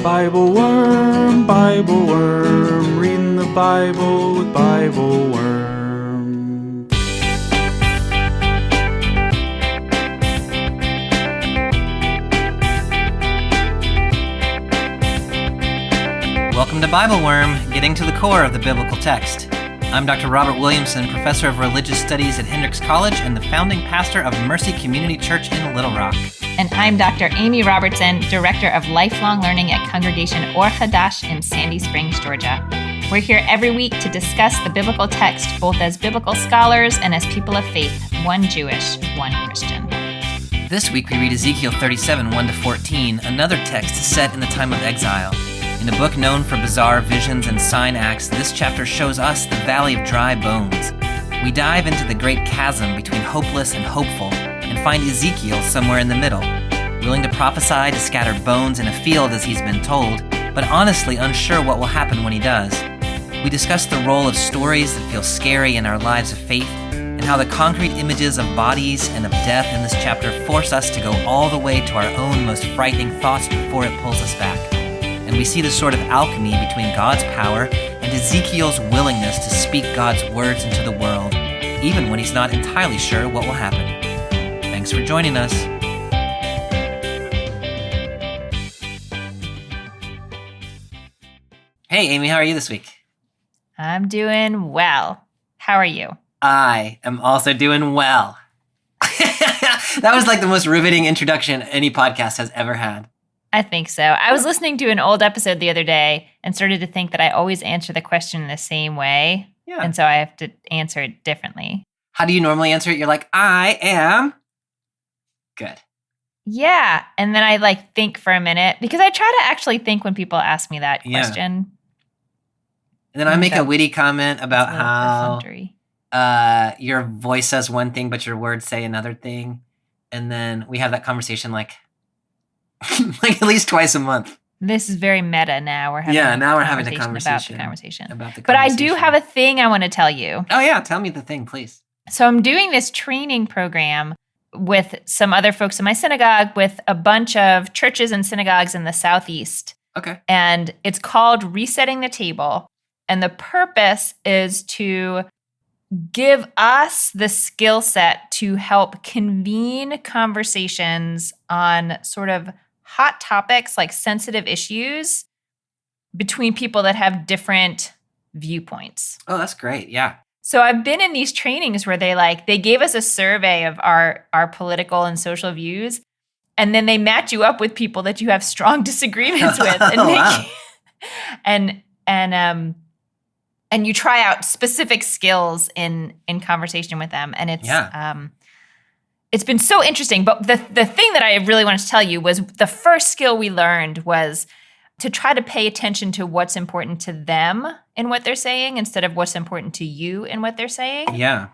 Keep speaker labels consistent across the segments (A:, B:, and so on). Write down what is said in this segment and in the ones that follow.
A: Bible Worm, reading the Bible with Bible Worm.
B: Welcome to Bible Worm, getting to the core of the biblical text. I'm Dr. Robert Williamson, professor of religious studies at Hendrix College and the founding pastor of Mercy Community Church in Little Rock.
C: And I'm Dr. Amy Robertson, director of lifelong learning at Congregation Or Hadash in Sandy Springs, Georgia. We're here every week to discuss the biblical text, both as biblical scholars and as people of faith, one Jewish, one Christian.
B: This week we read Ezekiel 37, 1-14, another text set in the time of exile. In a book known for bizarre visions and sign acts, this chapter shows us the valley of dry bones. We dive into the great chasm between hopeless and hopeful and find Ezekiel somewhere in the middle, willing to prophesy to scatter bones in a field as he's been told, but honestly unsure what will happen when he does. We discuss the role of stories that feel scary in our lives of faith and how the concrete images of bodies and of death in this chapter force us to go all the way to our own most frightening thoughts before it pulls us back. And we see the sort of alchemy between God's power and Ezekiel's willingness to speak God's words into the world, even when he's not entirely sure what will happen. Thanks for joining us. Hey, Amy, how are you this week?
C: I'm doing well. How are you?
B: I am also doing well. That was like the most riveting introduction any podcast has ever had.
C: I think so. I was listening to an old episode the other day and started to think that I always answer the question in the same way.
B: Yeah.
C: And so I have to answer it differently.
B: How do you normally answer it? You're like, I am good.
C: Yeah. And then I think for a minute because I try to actually think when people ask me that question.
B: And then I make a witty comment about how your voice says one thing, but your words say another thing. And then we have that conversation like at least twice a month.
C: This is very meta now. We're having a conversation about the conversation. But I do have a thing I want to tell you.
B: Oh, yeah. Tell me the thing, please.
C: So I'm doing this training program with some other folks in my synagogue with a bunch of churches and synagogues in the Southeast.
B: Okay.
C: And it's called Resetting the Table. And the purpose is to give us the skill set to help convene conversations on sort of hot topics like sensitive issues between people that have different viewpoints.
B: Oh, that's great. Yeah.
C: So I've been in these trainings where they gave us a survey of our political and social views, and then they match you up with people that you have strong disagreements with, and and you try out specific skills in conversation with them, and it's been so interesting. But the thing that I really wanted to tell you was the first skill we learned was to try to pay attention to what's important to them in what they're saying instead of what's important to you in what they're saying.
B: Yeah.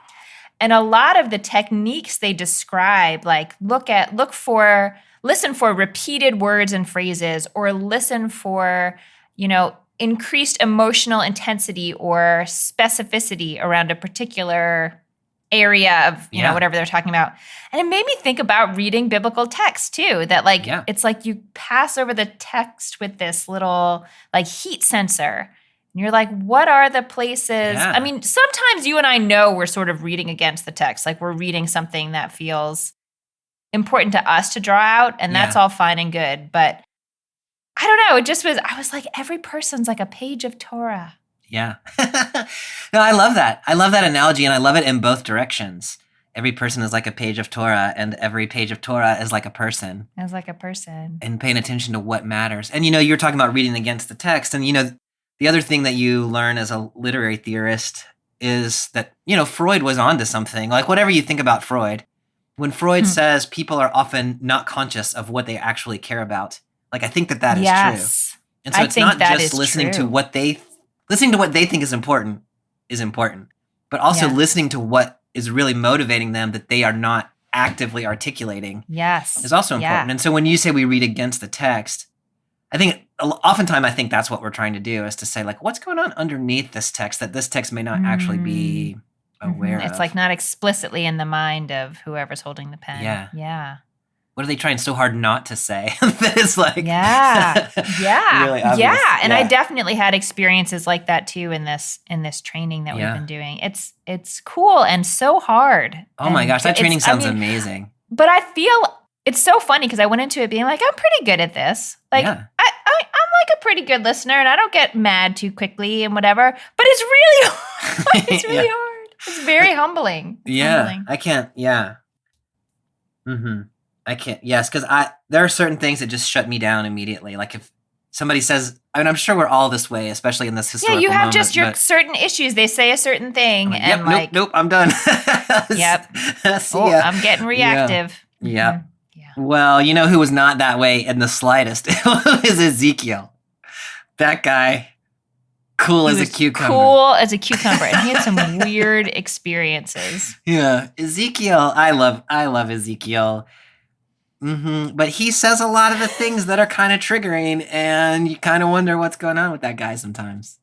C: And a lot of the techniques they describe, like listen for repeated words and phrases, or listen for, increased emotional intensity or specificity around a particular area of, whatever they're talking about. And it made me think about reading biblical text too, that it's like you pass over the text with this little heat sensor. And you're like, what are the places?
B: Yeah.
C: I mean, sometimes you and I know we're sort of reading against the text. Like we're reading something that feels important to us to draw out, and that's all fine and good. But I don't know. I was like, every person's like a page of Torah.
B: Yeah. No, I love that. I love that analogy, and I love it in both directions. Every person is like a page of Torah, and every page of Torah is like a person.
C: As like a person.
B: And paying attention to what matters. And, you're talking about reading against the text. And, the other thing that you learn as a literary theorist is that, Freud was onto something. Like, whatever you think about Freud, when Freud says people are often not conscious of what they actually care about, I think that is true. And so it's not just listening to what they think is important, but also listening to what is really motivating them that they are not actively articulating.
C: Yes.
B: Is also important. And so when you say we read against the text, oftentimes I think that's what we're trying to do, is to say what's going on underneath this text that this text may not actually be aware of.
C: It's not explicitly in the mind of whoever's holding the pen.
B: Yeah.
C: Yeah.
B: what are they trying so hard not to say? That is like
C: Yeah. Yeah.
B: really obvious.
C: Yeah. And I
B: Yeah.
C: definitely had experiences like that too in this training that
B: Yeah.
C: we've been doing. It's cool and so hard.
B: Oh my
C: And
B: gosh, that
C: it's-
B: training sounds
C: I mean,
B: amazing.
C: But I feel it's so funny because I went into it being like, I'm pretty good at this. Like,
B: Yeah.
C: I'm like a pretty good listener and I don't get mad too quickly and whatever. But it's really hard. It's really
B: Yeah.
C: hard. It's very humbling. It's humbling.
B: I can't. Yeah. I can't. Yes, because there are certain things that just shut me down immediately. Like if somebody says, I mean, I'm sure we're all this way, especially in this
C: Yeah,
B: historical
C: you have
B: moment,
C: just your
B: but
C: certain issues. They say a certain thing
B: I'm like,
C: and
B: yep,
C: like,
B: nope, I'm done.
C: Yep.
B: See
C: oh,
B: ya.
C: I'm getting reactive.
B: Yep.
C: Mhm. Yeah.
B: Well, you know who was not that way in the slightest? It was Ezekiel. That guy, cool
C: He
B: as a
C: was
B: cucumber.
C: Cool as a cucumber. And he had some weird experiences.
B: Yeah, Ezekiel. I love Ezekiel. But he says a lot of the things that are kind of triggering, and you kind of wonder what's going on with that guy sometimes.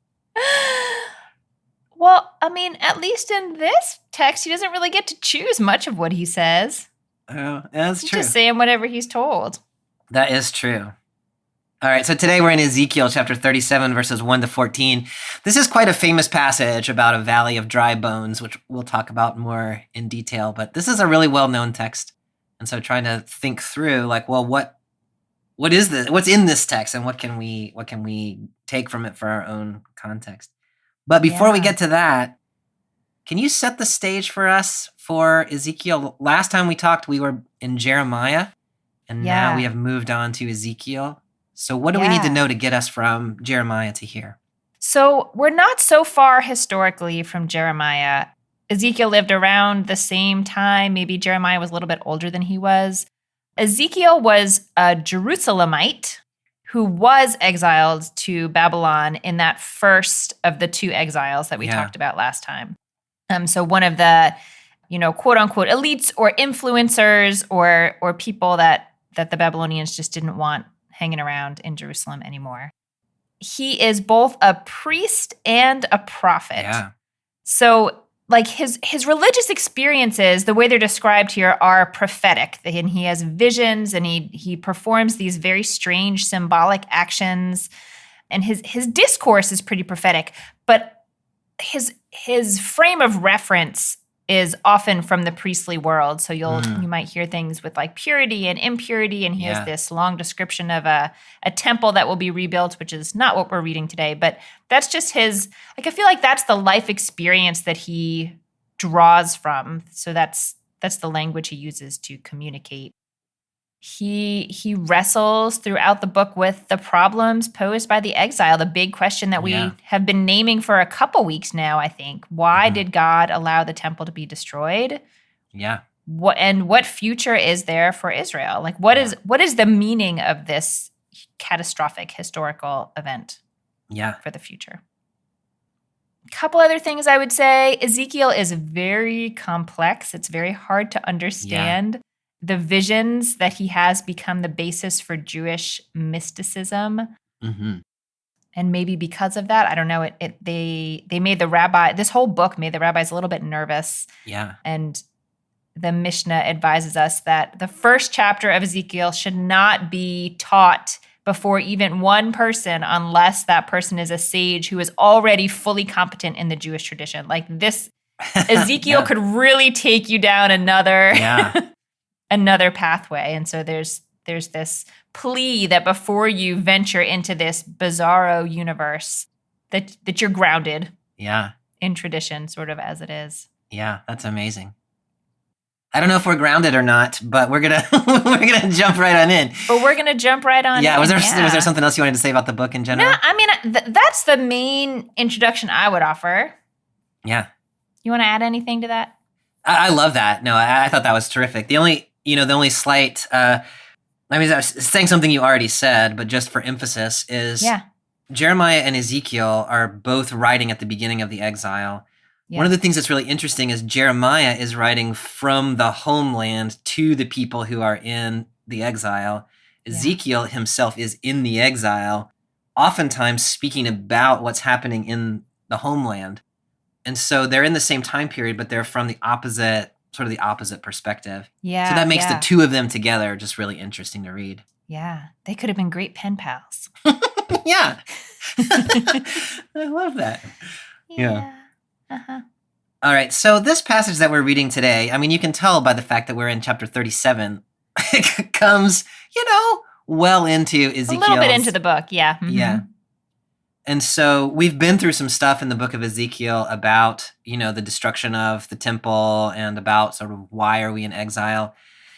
C: Well, I mean, at least in this text, he doesn't really get to choose much of what he says.
B: Oh, that's
C: He's
B: true.
C: just saying whatever he's told.
B: That is true. All right, so today we're in Ezekiel chapter 37, verses 1 to 14. This is quite a famous passage about a valley of dry bones, which we'll talk about more in detail, but this is a really well-known text. And so trying to think through, like, well, what is this? What's in this text, and what can we take from it for our own context? But before we
C: Yeah.
B: get to that, can you set the stage for us for Ezekiel? Last time we talked, we were in Jeremiah, and now
C: Yeah.
B: we have moved on to Ezekiel. So what do we need to
C: Yeah.
B: know to get us from Jeremiah to here?
C: So we're not so far historically from Jeremiah. Ezekiel lived around the same time. Maybe Jeremiah was a little bit older than he was. Ezekiel was a Jerusalemite who was exiled to Babylon in that first of the two exiles that we
B: Yeah.
C: talked about last time. So one of the, quote unquote elites or influencers or people that the Babylonians just didn't want hanging around in Jerusalem anymore. He is both a priest and a prophet.
B: Yeah.
C: So like his religious experiences, the way they're described here, are prophetic. And he has visions and he performs these very strange symbolic actions. And his discourse is pretty prophetic, but his frame of reference is often from the priestly world. So you might hear things with like purity and impurity, and he
B: Yeah.
C: has this long description of a temple that will be rebuilt, which is not what we're reading today. But that's just his, like, I feel like that's the life experience that he draws from. So that's the language he uses to communicate. He wrestles throughout the book with the problems posed by the exile, the big question that we
B: Yeah.
C: have been naming for a couple weeks now, I think. Why did God allow the temple to be destroyed?
B: Yeah.
C: What future is there for Israel? Like what is the meaning of this catastrophic historical event
B: Yeah.
C: for the future? A couple other things I would say. Ezekiel is very complex. It's very hard to understand. The visions that he has become the basis for Jewish mysticism.
B: Mm-hmm.
C: And maybe because of that, I don't know, they made this whole book made the rabbis a little bit nervous.
B: Yeah.
C: And the Mishnah advises us that the first chapter of Ezekiel should not be taught before even one person unless that person is a sage who is already fully competent in the Jewish tradition. Like this, Ezekiel
B: Yeah.
C: could really take you down another
B: Yeah.
C: another pathway. And so there's this plea that before you venture into this bizarro universe, that you're grounded
B: Yeah.
C: in tradition, sort of as it is.
B: Yeah. That's amazing. I don't know if we're grounded or not, but we're gonna jump right on in.
C: But we're gonna jump right on.
B: Yeah.
C: in,
B: Was there something else you wanted to say about the book in general?
C: No, I mean that's the main introduction I would offer.
B: Yeah.
C: You want to add anything to that?
B: I love that. No, I thought that was terrific. The only slight, I was saying something you already said, but just for emphasis is Jeremiah and Ezekiel are both writing at the beginning of the exile.
C: Yeah.
B: One of the things that's really interesting is Jeremiah is writing from the homeland to the people who are in the exile. Ezekiel himself is in the exile, oftentimes speaking about what's happening in the homeland. And so they're in the same time period, but they're from the opposite sort of the opposite perspective.
C: Yeah.
B: So that makes
C: yeah.
B: the two of them together just really interesting to read.
C: Yeah. They could have been great pen pals.
B: Yeah. I love that. Yeah.
C: Uh-huh.
B: All right. So this passage that we're reading today, I mean, you can tell by the fact that we're in chapter 37, it comes, well into Ezekiel.
C: A little bit into the book. Yeah. Mm-hmm.
B: Yeah. And so we've been through some stuff in the book of Ezekiel about, the destruction of the temple and about sort of why are we in exile.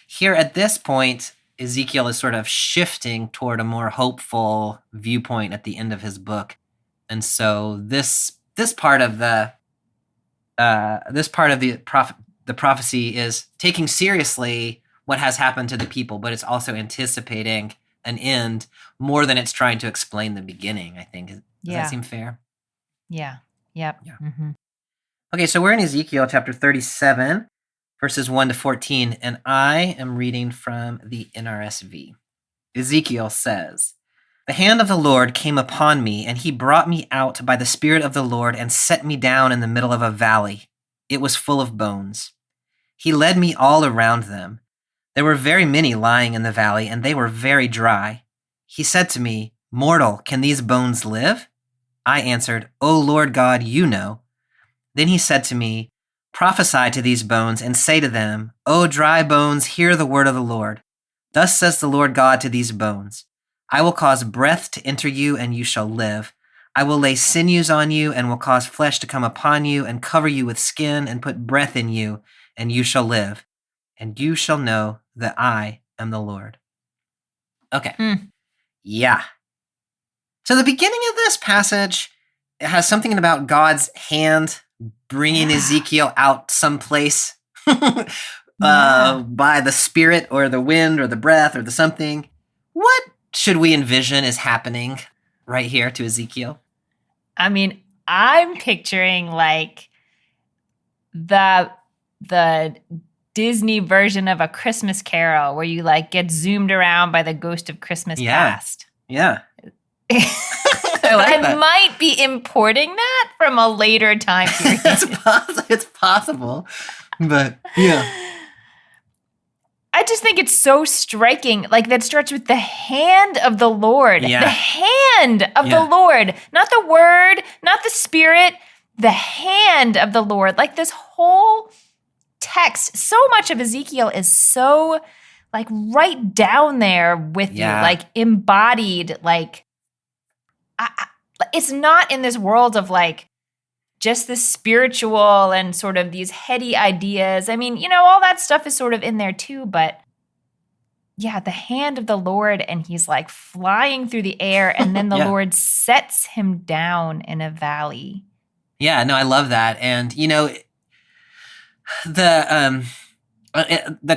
B: Here at this point, Ezekiel is sort of shifting toward a more hopeful viewpoint at the end of his book. And so this part of the prophecy is taking seriously what has happened to the people, but it's also anticipating an end more than it's trying to explain the beginning, I think. Does that seem fair?
C: Yeah. Yep.
B: Yeah.
C: Mm-hmm.
B: Okay, so we're in Ezekiel chapter 37, verses 1 to 14, and I am reading from the NRSV. Ezekiel says, "The hand of the Lord came upon me, and he brought me out by the Spirit of the Lord and set me down in the middle of a valley. It was full of bones. He led me all around them. There were very many lying in the valley, and they were very dry. He said to me, 'Mortal, can these bones live?' I answered, 'O Lord God, you know.' Then he said to me, 'Prophesy to these bones and say to them, O dry bones, hear the word of the Lord. Thus says the Lord God to these bones, I will cause breath to enter you and you shall live. I will lay sinews on you and will cause flesh to come upon you and cover you with skin and put breath in you and you shall live. And you shall know that I am the Lord.'" Okay. Yeah. So the beginning of this passage has something about God's hand bringing Ezekiel out someplace by the Spirit or the wind or the breath or the something. What should we envision is happening right here to Ezekiel?
C: I mean, I'm picturing like the Disney version of A Christmas Carol where you like get zoomed around by the ghost of Christmas past.
B: Yeah. I
C: might be importing that from a later time period.
B: It's possible, but yeah.
C: I just think it's so striking. Like that starts with the hand of the Lord.
B: Yeah.
C: The hand of the Lord. Not the word, not the Spirit, the hand of the Lord. Like this whole text, so much of Ezekiel is so like right down there with you, like embodied, like it's not in this world of like just the spiritual and sort of these heady ideas. I mean, all that stuff is sort of in there too, but yeah, the hand of the Lord, and he's like flying through the air, and then the Lord sets him down in a valley.
B: Yeah, no, I love that. And, the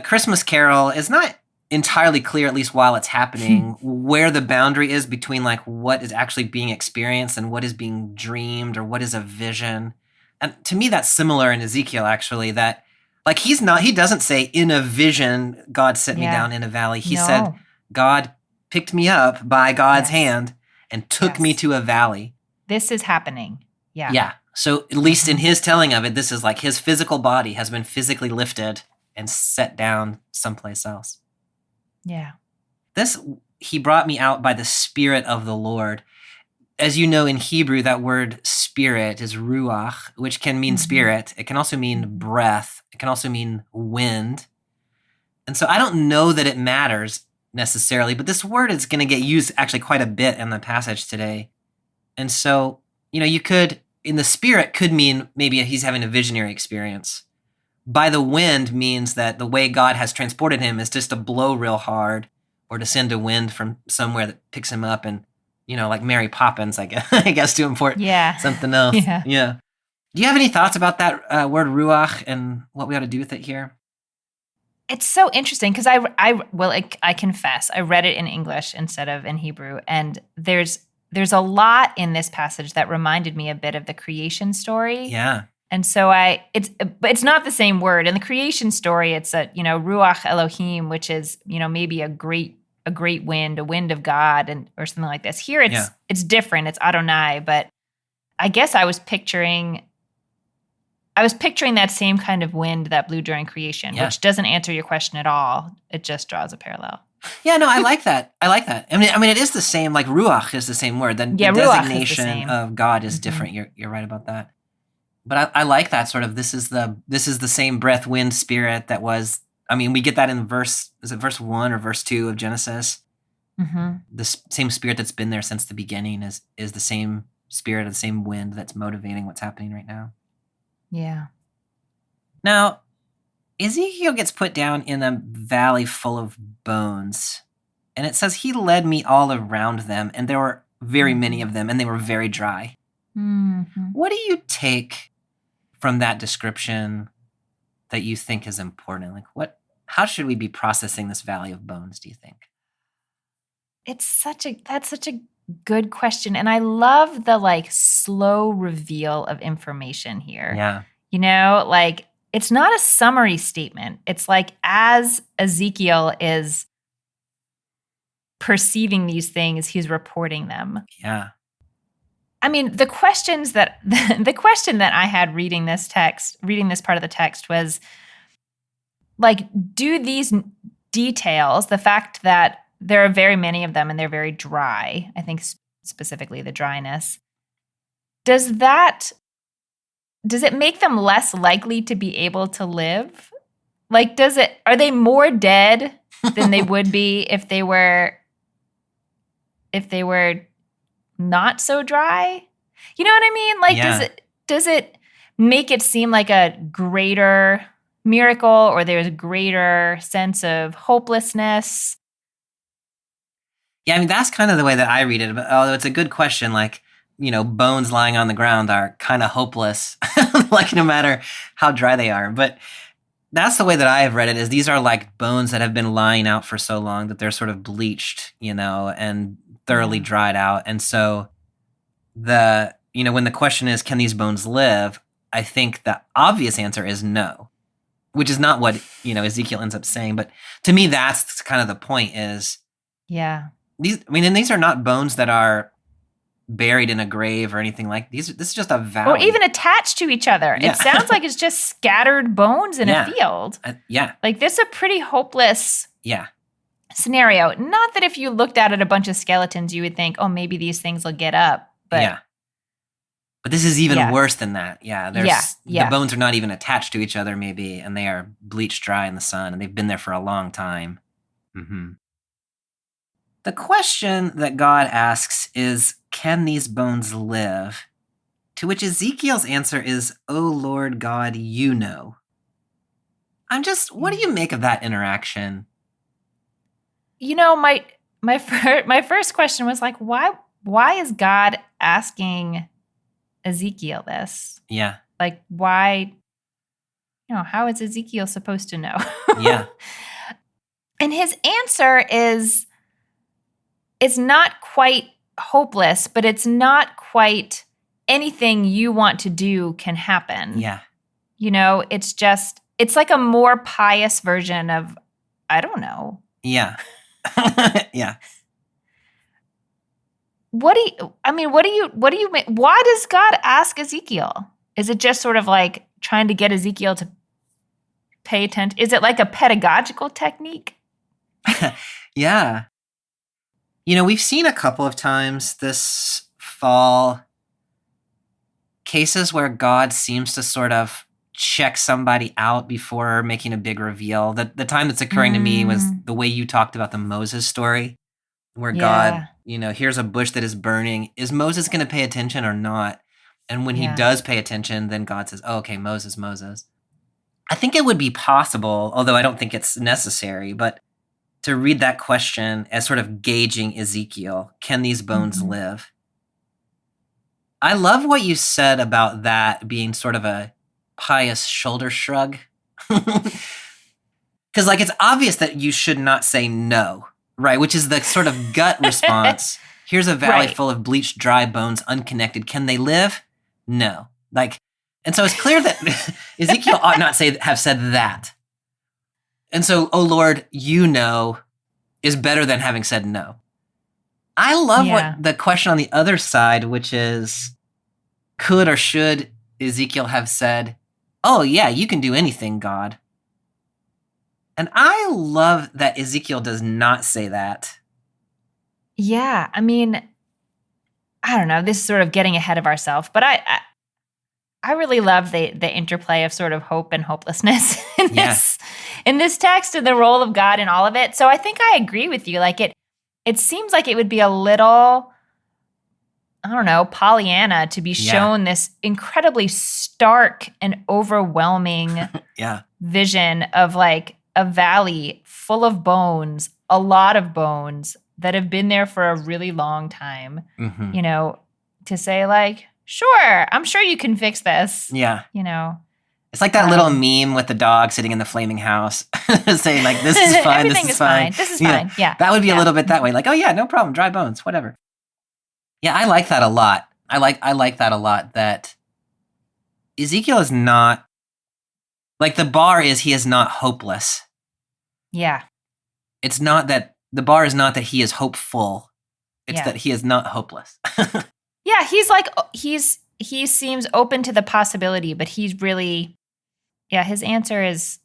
B: Christmas Carol is not entirely clear, at least while it's happening, where the boundary is between like what is actually being experienced and what is being dreamed or what is a vision. And to me, that's similar in Ezekiel, actually, that like he doesn't say in a vision, God set me down in a valley. He said, God picked me up by God's hand and took me to a valley.
C: This is happening. Yeah.
B: Yeah. So at least in his telling of it, this is like his physical body has been physically lifted and set down someplace else.
C: Yeah.
B: He brought me out by the Spirit of the Lord. As you know, in Hebrew, that word spirit is ruach, which can mean spirit. It can also mean breath. It can also mean wind. And so I don't know that it matters necessarily, but this word is going to get used actually quite a bit in the passage today. And so, you could, in the spirit could mean maybe he's having a visionary experience. By the wind means that the way God has transported him is just to blow real hard or to send a wind from somewhere that picks him up and, like Mary Poppins, I guess to import something else. Yeah. Do you have any thoughts about that word ruach and what we ought to do with it here?
C: It's so interesting because I confess, I read it in English instead of in Hebrew, and there's a lot in this passage that reminded me a bit of the creation story.
B: Yeah.
C: And so but it's not the same word. In the creation story, it's Ruach Elohim, which is, maybe a great wind, a wind of God, or something like this. Here it's different. It's Adonai, but I guess I was picturing I was picturing that same kind of wind that blew during creation, which doesn't answer your question at all. It just draws a parallel.
B: Yeah, no, I like that. I mean, it is the same. Like ruach is the same word. The designation of God is different. You're right about that. But I like that sort of. This is the same breath, wind, spirit that was. I mean, we get that in verse 1 or verse 2 of Genesis. The same spirit that's been there since the beginning is the same spirit, the same wind that's motivating what's happening right now.
C: Yeah.
B: Now, Ezekiel gets put down in a valley full of bones, and it says he led me all around them, and there were very many of them, and they were very dry. What do you take from that description that you think is important? Like, how should we be processing this valley of bones, do you think?
C: That's such a good question. And I love the slow reveal of information here.
B: Yeah.
C: It's not a summary statement. It's like as Ezekiel is perceiving these things, he's reporting them.
B: Yeah.
C: I mean, the question that I had reading this part of the text was do these details, the fact that there are very many of them and they're very dry, I think specifically the dryness, does it make them less likely to be able to live? Are they more dead than they would be if they were not so dry? You know what I mean? Does it make it seem like a greater miracle, or there's a greater sense of hopelessness?
B: Yeah, I mean, that's kind of the way that I read it. But although it's a good question, bones lying on the ground are kind of hopeless, no matter how dry they are. But that's the way that I have read it, is these are like bones that have been lying out for so long that they're sort of bleached, and thoroughly dried out. And so when the question is, can these bones live? I think the obvious answer is no, which is not what, Ezekiel ends up saying. But to me, that's kind of the point is, these are not bones that are buried in a grave or anything like these. This is just a valley.
C: Or even attached to each other. Yeah. It sounds like it's just scattered bones in a field. This is a pretty hopeless scenario. Not that if you looked at a bunch of skeletons, you would think, oh, maybe these things will get up. But
B: But this is even worse than that. The bones are not even attached to each other, maybe, and they are bleached dry in the sun, and they've been there for a long time. The question that God asks is, can these bones live? To which Ezekiel's answer is, "O Lord God, you know." What do you make of that interaction?
C: My first question was why is God asking Ezekiel this?
B: Yeah.
C: Why, how is Ezekiel supposed to know?
B: Yeah.
C: And his answer is, it's not quite hopeless, but it's not quite anything you want to do can happen.
B: Yeah.
C: It's like a more pious version of, I don't know.
B: Yeah. Yeah.
C: What do you mean? Why does God ask Ezekiel? Is it just sort of trying to get Ezekiel to pay attention? Is it like a pedagogical technique?
B: Yeah. We've seen a couple of times this fall cases where God seems to sort of check somebody out before making a big reveal. The time that's occurring to me was the way you talked about the Moses story, where God, here's a bush that is burning. Is Moses going to pay attention or not? And when he does pay attention, then God says, oh, okay, Moses. I think it would be possible, although I don't think it's necessary, but to read that question as sort of gauging Ezekiel. Can these bones live? I love what you said about that being sort of a pious shoulder shrug. Because it's obvious that you should not say no, right? Which is the sort of gut response. Here's a valley full of bleached, dry bones, unconnected. Can they live? No. And so it's clear that Ezekiel ought not have said that. And so, oh Lord, you know, is better than having said no. I love what the question on the other side, which is, could or should Ezekiel have said, oh yeah, you can do anything, God. And I love that Ezekiel does not say that.
C: Yeah, I mean, I don't know. This is sort of getting ahead of ourselves, but I really love the interplay of sort of hope and hopelessness in this text and the role of God in all of it. So I think I agree with you. Like it seems like it would be a little, I don't know, Pollyanna to be shown this incredibly stark and overwhelming vision of like a valley full of bones, a lot of bones that have been there for a really long time, you know, to say like, sure, I'm sure you can fix this.
B: Yeah.
C: You know.
B: It's like that little meme with the dog sitting in the flaming house saying like, this is fine,
C: this is fine. This is fine. Yeah.
B: That would be a little bit that way. Like, oh yeah, no problem. Dry bones, whatever. Yeah, I like that a lot. I like that a lot, that Ezekiel is not, like the bar is he is not hopeless.
C: Yeah.
B: It's not that, the bar is not that he is hopeful. It's that he is not hopeless.
C: Yeah, he's like, he seems open to the possibility, but he's really, his answer is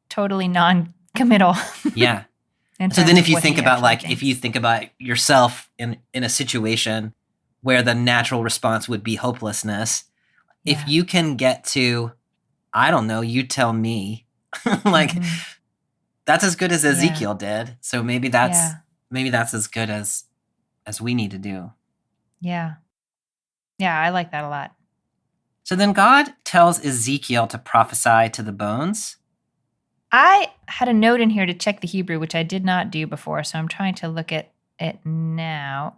C: totally non-committal.
B: Yeah. So then if you think about like, if you think about yourself in a situation where the natural response would be hopelessness, if you can get to, I don't know, you tell me, like that's as good as Ezekiel did. So maybe that's as good as we need to do.
C: Yeah. Yeah, I like that a lot.
B: So then God tells Ezekiel to prophesy to the bones.
C: I had a note in here to check the Hebrew, which I did not do before, so I'm trying to look at it now.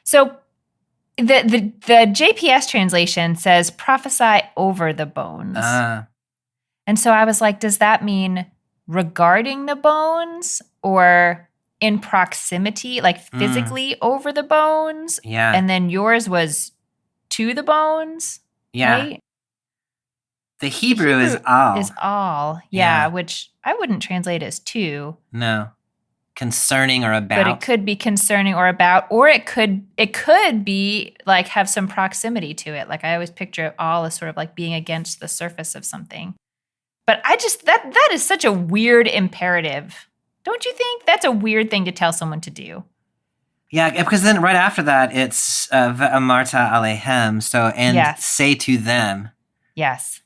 C: So the JPS translation says prophesy over the bones. And so I was like, does that mean regarding the bones or in proximity, like physically over the bones?
B: Yeah.
C: And then yours was to the bones?
B: Yeah.
C: Right?
B: The Hebrew is all.
C: Is all. Yeah, which I wouldn't translate as to.
B: No. Concerning or about.
C: But it could be concerning or about, or it could be like have some proximity to it. Like I always picture all as sort of like being against the surface of something. But I just, that is such a weird imperative. Don't you think? That's a weird thing to tell someone to do.
B: Yeah, because then right after that, it's Ve'amarta alehem, so, and say to them.
C: Yes.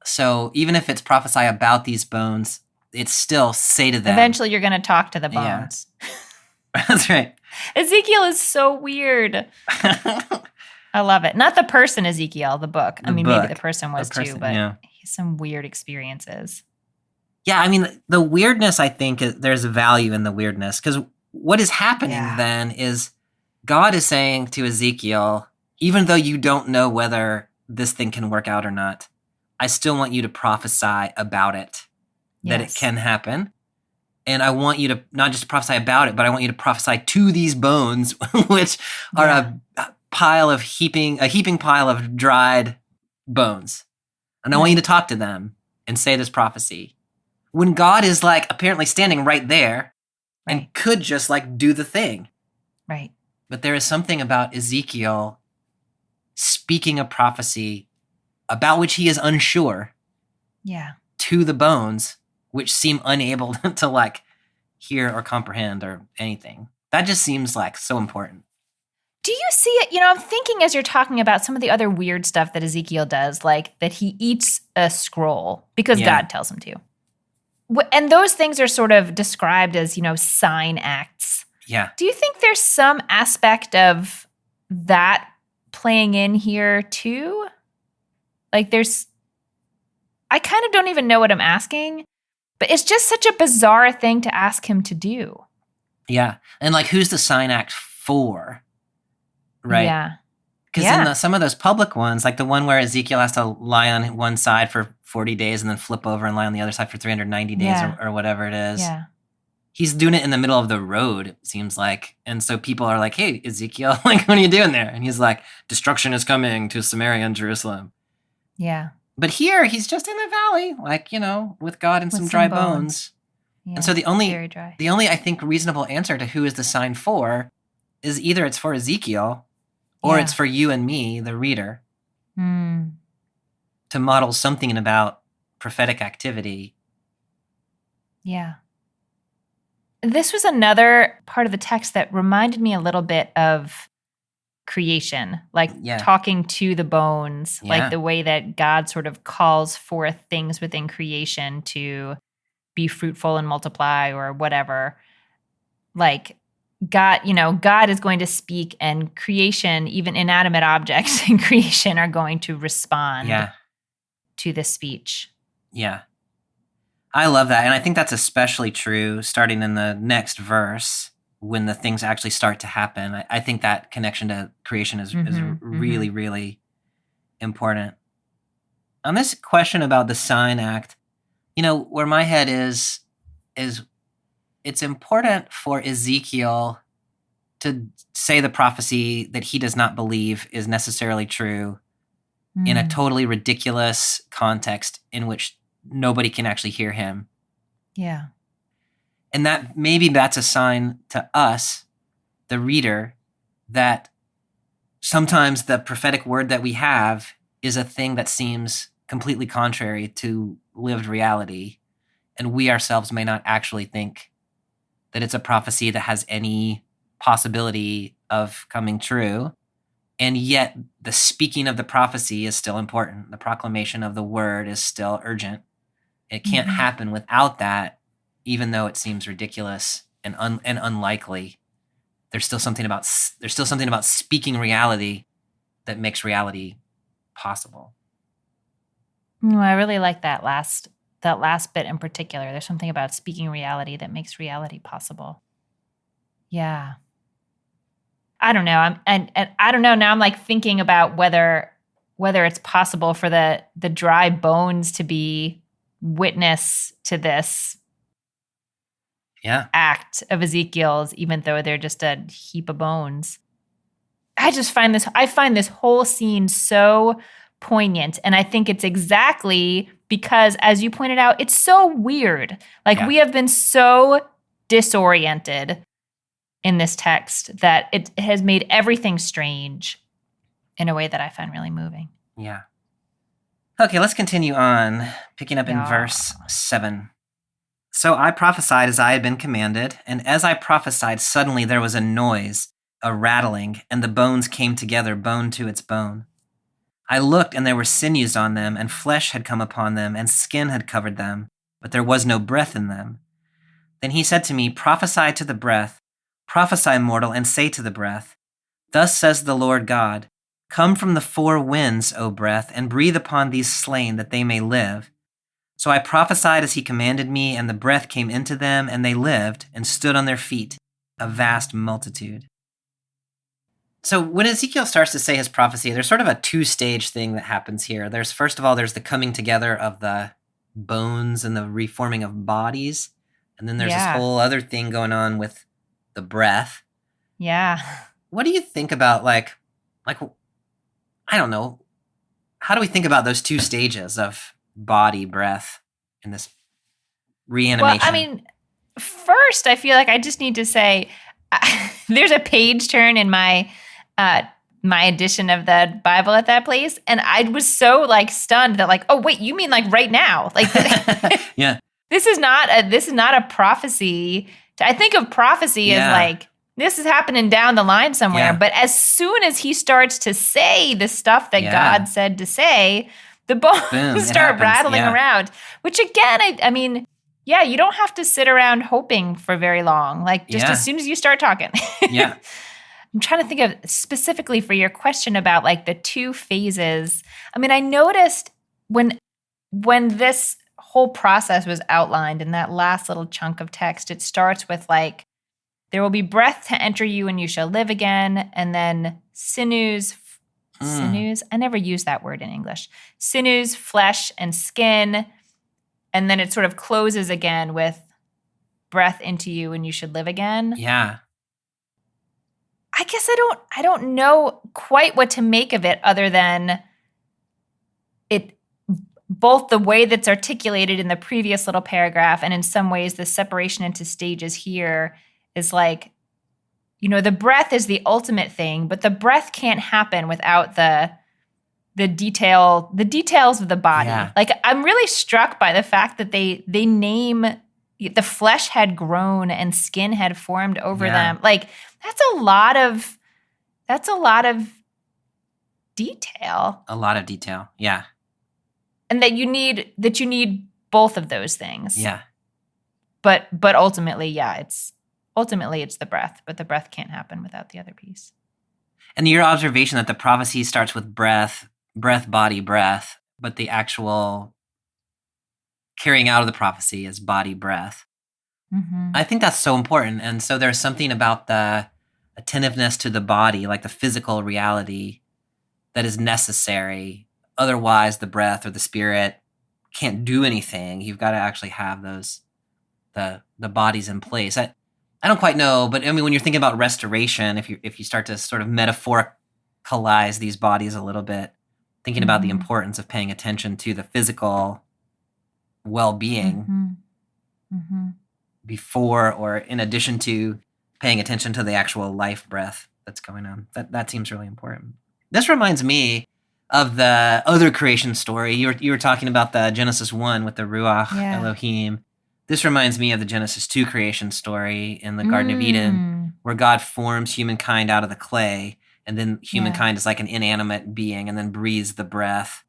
B: So even if it's prophesy about these bones, it's still say to them.
C: Eventually you're going to talk to the bones.
B: Yeah. That's right.
C: Ezekiel is so weird. I love it. Not the person Ezekiel, the book. Maybe the person was too, but he has some weird experiences.
B: Yeah, I mean, the weirdness, I think, there's value in the weirdness. Because what is happening then is God is saying to Ezekiel, even though you don't know whether this thing can work out or not, I still want you to prophesy about it, that it can happen. And I want you to not just prophesy about it, but I want you to prophesy to these bones, which are a heaping pile of dried bones. And I want you to talk to them and say this prophecy. When God is like apparently standing right there and could just like do the thing.
C: Right.
B: But there is something about Ezekiel speaking a prophecy about which he is unsure. Yeah. To the bones, which seem unable to like hear or comprehend or anything. That just seems like so important.
C: Do you see it? You know, I'm thinking as you're talking about some of the other weird stuff that Ezekiel does, like that he eats a scroll because God tells him to. And those things are sort of described as, you know, sign acts.
B: Yeah.
C: Do you think there's some aspect of that playing in here too? Like I kind of don't even know what I'm asking, but it's just such a bizarre thing to ask him to do.
B: Yeah. And like, who's the sign act for? Right?
C: Yeah.
B: Because in some of those public ones, like the one where Ezekiel has to lie on one side for 40 days and then flip over and lie on the other side for 390 days or whatever it is.
C: Yeah.
B: He's doing it in the middle of the road, it seems like. And so people are like, hey, Ezekiel, like, what are you doing there? And he's like, destruction is coming to Samaria and Jerusalem.
C: Yeah.
B: But here, he's just in the valley, like, you know, with God and some dry bones. Yeah, and so the only, I think, reasonable answer to who is the sign for is either it's for Ezekiel Or
C: Yeah.
B: it's for you and me, the reader,
C: Mm.
B: to model something about prophetic activity.
C: Yeah. This was another part of the text that reminded me a little bit of creation, like
B: Yeah.
C: talking to the bones,
B: Yeah.
C: like the way that God sort of calls forth things within creation to be fruitful and multiply or whatever. Like God is going to speak, and creation, even inanimate objects in creation, are going to respond
B: Yeah.
C: to this speech.
B: Yeah. I love that. And I think that's especially true starting in the next verse when the things actually start to happen. I think that connection to creation is really, really important. On this question about the sign act, where my head is it's important for Ezekiel to say the prophecy that he does not believe is necessarily true in a totally ridiculous context in which nobody can actually hear him.
C: Yeah.
B: And that maybe that's a sign to us, the reader, that sometimes the prophetic word that we have is a thing that seems completely contrary to lived reality. And we ourselves may not actually think that it's a prophecy that has any possibility of coming true. And yet the speaking of the prophecy is still important. The proclamation of the word is still urgent. It can't happen without that, even though it seems ridiculous and unlikely. There's still something about speaking reality that makes reality possible.
C: I really like that last bit in particular. There's something about speaking reality that makes reality possible. Yeah. I don't know. And I don't know. Now I'm like thinking about whether it's possible for the dry bones to be witness to this act of Ezekiel's, even though they're just a heap of bones. I find this whole scene so poignant. And I think it's exactly because, as you pointed out, it's so weird. Like we have been so disoriented in this text that it has made everything strange in a way that I find really moving.
B: Yeah. Okay, let's continue on, picking up in verse 7. So I prophesied as I had been commanded, and as I prophesied, suddenly there was a noise, a rattling, and the bones came together, bone to its bone. I looked, and there were sinews on them, and flesh had come upon them, and skin had covered them, but there was no breath in them. Then he said to me, prophesy to the breath, prophesy, mortal, and say to the breath, thus says the Lord God, come from the four winds, O breath, and breathe upon these slain that they may live. So I prophesied as he commanded me, and the breath came into them, and they lived and stood on their feet, a vast multitude. So when Ezekiel starts to say his prophecy, there's sort of a two-stage thing that happens here. First of all, there's the coming together of the bones and the reforming of bodies. And then there's this whole other thing going on with the breath.
C: Yeah.
B: What do you think about, like, I don't know, how do we think about those two stages of body, breath in this reanimation?
C: Well, I mean, first, I feel like I just need to say there's a page turn in my edition of the Bible at that place, and I was so like stunned that like, oh wait, you mean like right now? Like,
B: yeah,
C: this is not a prophecy. I think of prophecy as like this is happening down the line somewhere. But as soon as he starts to say the stuff that God said to say, the bones start rattling around. Which again, I mean, you don't have to sit around hoping for very long. Like just as soon as you start talking. I'm trying to think of specifically for your question about like the two phases. I mean, I noticed when this whole process was outlined in that last little chunk of text, it starts with like, there will be breath to enter you and you shall live again. And then sinews, I never use that word in English. Sinews, flesh, and skin. And then it sort of closes again with breath into you and you should live again.
B: Yeah.
C: I guess I don't know quite what to make of it other than it, both the way that's articulated in the previous little paragraph and in some ways the separation into stages here is like the breath is the ultimate thing, but the breath can't happen without the details of the body.
B: Yeah.
C: Like, I'm really struck by the fact that they name the flesh had grown and skin had formed over them. Like, that's a lot of detail.
B: A lot of detail. Yeah.
C: And that you need both of those things.
B: Yeah.
C: But ultimately, it's the breath, but the breath can't happen without the other piece.
B: And your observation that the prophecy starts with breath, body, breath, but the actual carrying out of the prophecy is body, breath.
C: Mm-hmm.
B: I think that's so important. And so there's something about the attentiveness to the body, like the physical reality, that is necessary. Otherwise, the breath or the spirit can't do anything. You've got to actually have the bodies in place. I don't quite know, but I mean, when you're thinking about restoration, if you start to sort of metaphoricalize these bodies a little bit, thinking about the importance of paying attention to the physical well-being before or in addition to paying attention to the actual life breath that's going on. That seems really important. This reminds me of the other creation story. You were talking about the Genesis 1 with the Ruach Elohim. This reminds me of the Genesis 2 creation story in the Garden of Eden, where God forms humankind out of the clay, and then humankind is like an inanimate being and then breathes the breath.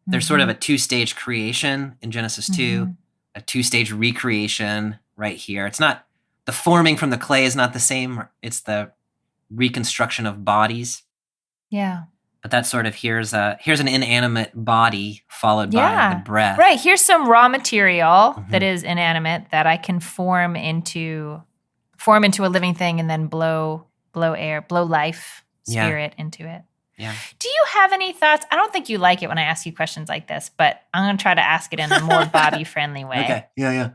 B: There's sort of a two-stage creation in Genesis 2, a two-stage recreation right here. It's not, the forming from the clay is not the same. It's the reconstruction of bodies.
C: Yeah.
B: But that's sort of, here's an inanimate body followed by the breath.
C: Right. Here's some raw material that is inanimate that I can form into a living thing and then blow air, blow life, spirit into it.
B: Yeah.
C: Do you have any thoughts? I don't think you like it when I ask you questions like this, but I'm going to try to ask it in a more Bobby-friendly way.
B: Okay. Yeah.